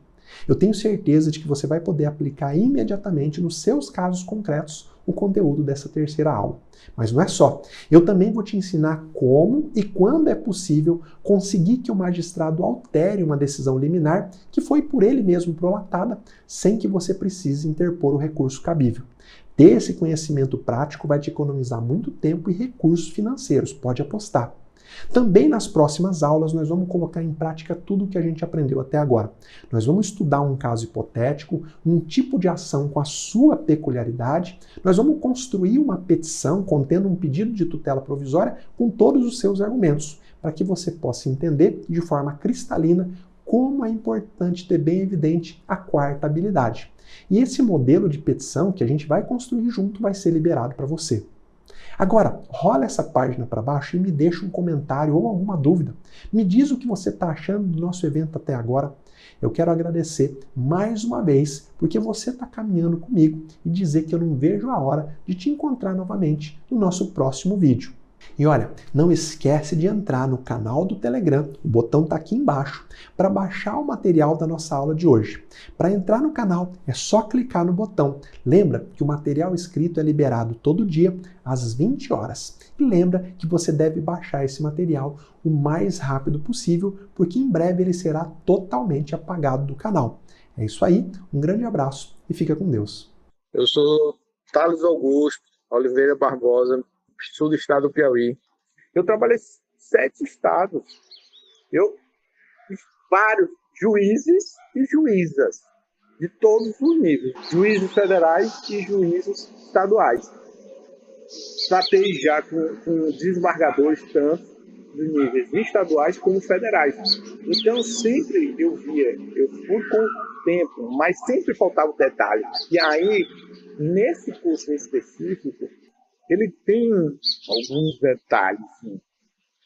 Eu tenho certeza de que você vai poder aplicar imediatamente nos seus casos concretos o conteúdo dessa terceira aula. Mas não é só. Eu também vou te ensinar como e quando é possível conseguir que o magistrado altere uma decisão liminar que foi por ele mesmo prolatada, sem que você precise interpor o recurso cabível. Ter esse conhecimento prático vai te economizar muito tempo e recursos financeiros, pode apostar. Também nas próximas aulas nós vamos colocar em prática tudo o que a gente aprendeu até agora. Nós vamos estudar um caso hipotético, um tipo de ação com a sua peculiaridade, nós vamos construir uma petição contendo um pedido de tutela provisória com todos os seus argumentos, para que você possa entender de forma cristalina como é importante ter bem evidente a quarta habilidade. E esse modelo de petição que a gente vai construir junto vai ser liberado para você. Agora, rola essa página para baixo e me deixa um comentário ou alguma dúvida. Me diz o que você está achando do nosso evento até agora. Eu quero agradecer mais uma vez porque você está caminhando comigo e dizer que eu não vejo a hora de te encontrar novamente no nosso próximo vídeo. E olha, não esquece de entrar no canal do Telegram, o botão está aqui embaixo, para baixar o material da nossa aula de hoje. Para entrar no canal é só clicar no botão. Lembra que o material escrito é liberado todo dia às 20 horas. E lembra que você deve baixar esse material o mais rápido possível, porque em breve ele será totalmente apagado do canal. É isso aí, um grande abraço e fica com Deus. Eu sou Thales Augusto Oliveira Barbosa, sul do estado do Piauí. Eu trabalhei 7 estados. Eu fiz vários juízes e juízas de todos os níveis, juízes federais e juízes estaduais. Tratei já com desembargadores tanto dos níveis estaduais como federais. Então sempre eu via, eu fui com o tempo, mas sempre faltava o detalhe. E aí, nesse curso em específico, ele tem alguns detalhes, sim,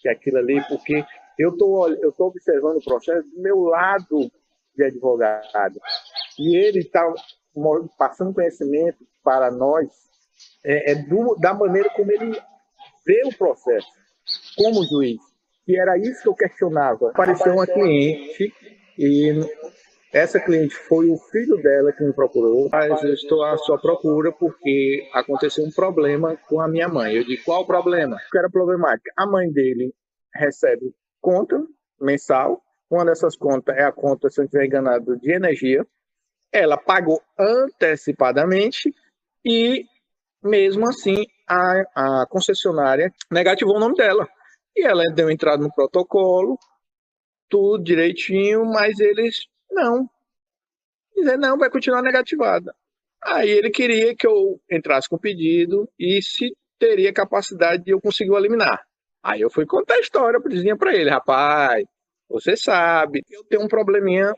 que é aquilo ali, porque eu tô observando o processo do meu lado de advogado. E ele está passando conhecimento para nós da maneira como ele vê o processo, como juiz. E era isso que eu questionava. Apareceu uma cliente e essa cliente foi o filho dela que me procurou. Mas eu estou à sua procura porque aconteceu um problema com a minha mãe. Eu digo, qual o problema? Que era problemática. A mãe dele recebe conta mensal. Uma dessas contas é a conta, se eu não estiver enganado, de energia. Ela pagou antecipadamente e, mesmo assim, a concessionária negativou o nome dela. E ela deu entrada no protocolo, tudo direitinho, mas eles não. Dizer, não, vai continuar negativada. Aí ele queria que eu entrasse com o pedido e se teria capacidade de eu conseguir eliminar. Aí eu fui contar a história para ele, rapaz, você sabe, eu tenho um probleminha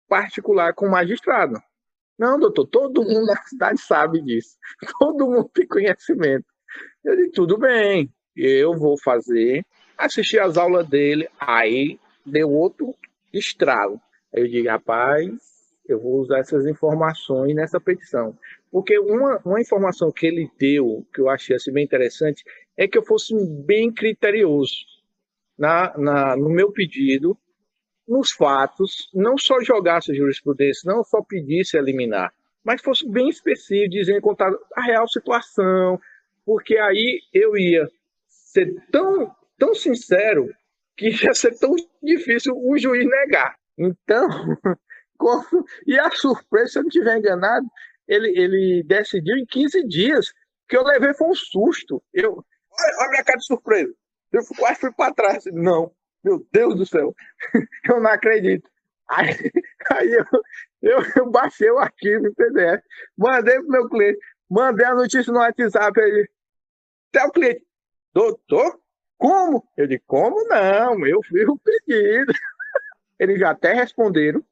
particular com o magistrado. Não, doutor, todo mundo na cidade sabe disso. Todo mundo tem conhecimento. Eu disse, tudo bem, eu vou fazer, assistir as aulas dele, aí deu outro estralo. Aí eu digo, rapaz, eu vou usar essas informações nessa petição. Porque uma informação que ele deu, que eu achei assim, bem interessante, é que eu fosse bem criterioso no meu pedido, nos fatos, não só jogasse a jurisprudência, não só pedisse eliminar, mas fosse bem específico, dizendo, contar a real situação, porque aí eu ia ser tão sincero que ia ser tão difícil o juiz negar. Então, e a surpresa, se eu não estiver enganado, ele decidiu em 15 dias, que eu levei foi um susto. Olha a minha cara de surpresa. Eu quase fui para trás. Não, meu Deus do céu, eu não acredito. Aí, aí eu baixei o arquivo em PDF, mandei pro meu cliente, mandei a notícia no WhatsApp, ele, até o cliente, doutor, como? Eu disse, como não? Eu fiz o pedido. Eles já até responderam,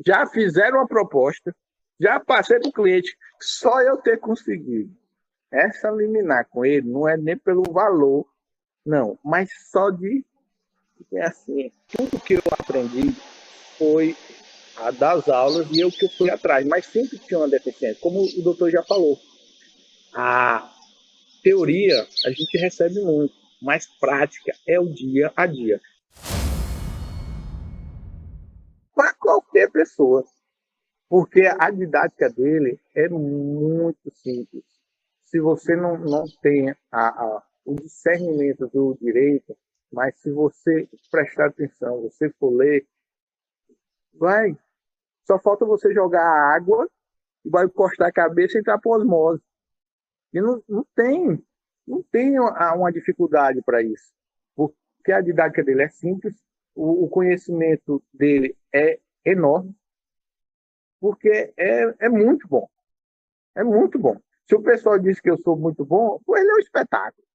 já fizeram uma proposta, já passei para o cliente, só eu ter conseguido. Essa liminar com ele não é nem pelo valor, não, mas só de, assim, tudo que eu aprendi foi a das aulas e eu que eu fui atrás, mas sempre tinha uma deficiência, como o doutor já falou. A teoria a gente recebe muito, mas prática é o dia a dia. Para qualquer pessoa, porque a didática dele é muito simples. Se você não tem o discernimento do direito, mas se você prestar atenção, você for ler, vai. Só falta você jogar a água e vai encostar a cabeça e entrar por osmose. E não tem uma dificuldade para isso. porque a didática dele é simples, o conhecimento dele é enorme, porque é muito bom. É muito bom. Se o pessoal diz que eu sou muito bom, pô, ele é um espetáculo.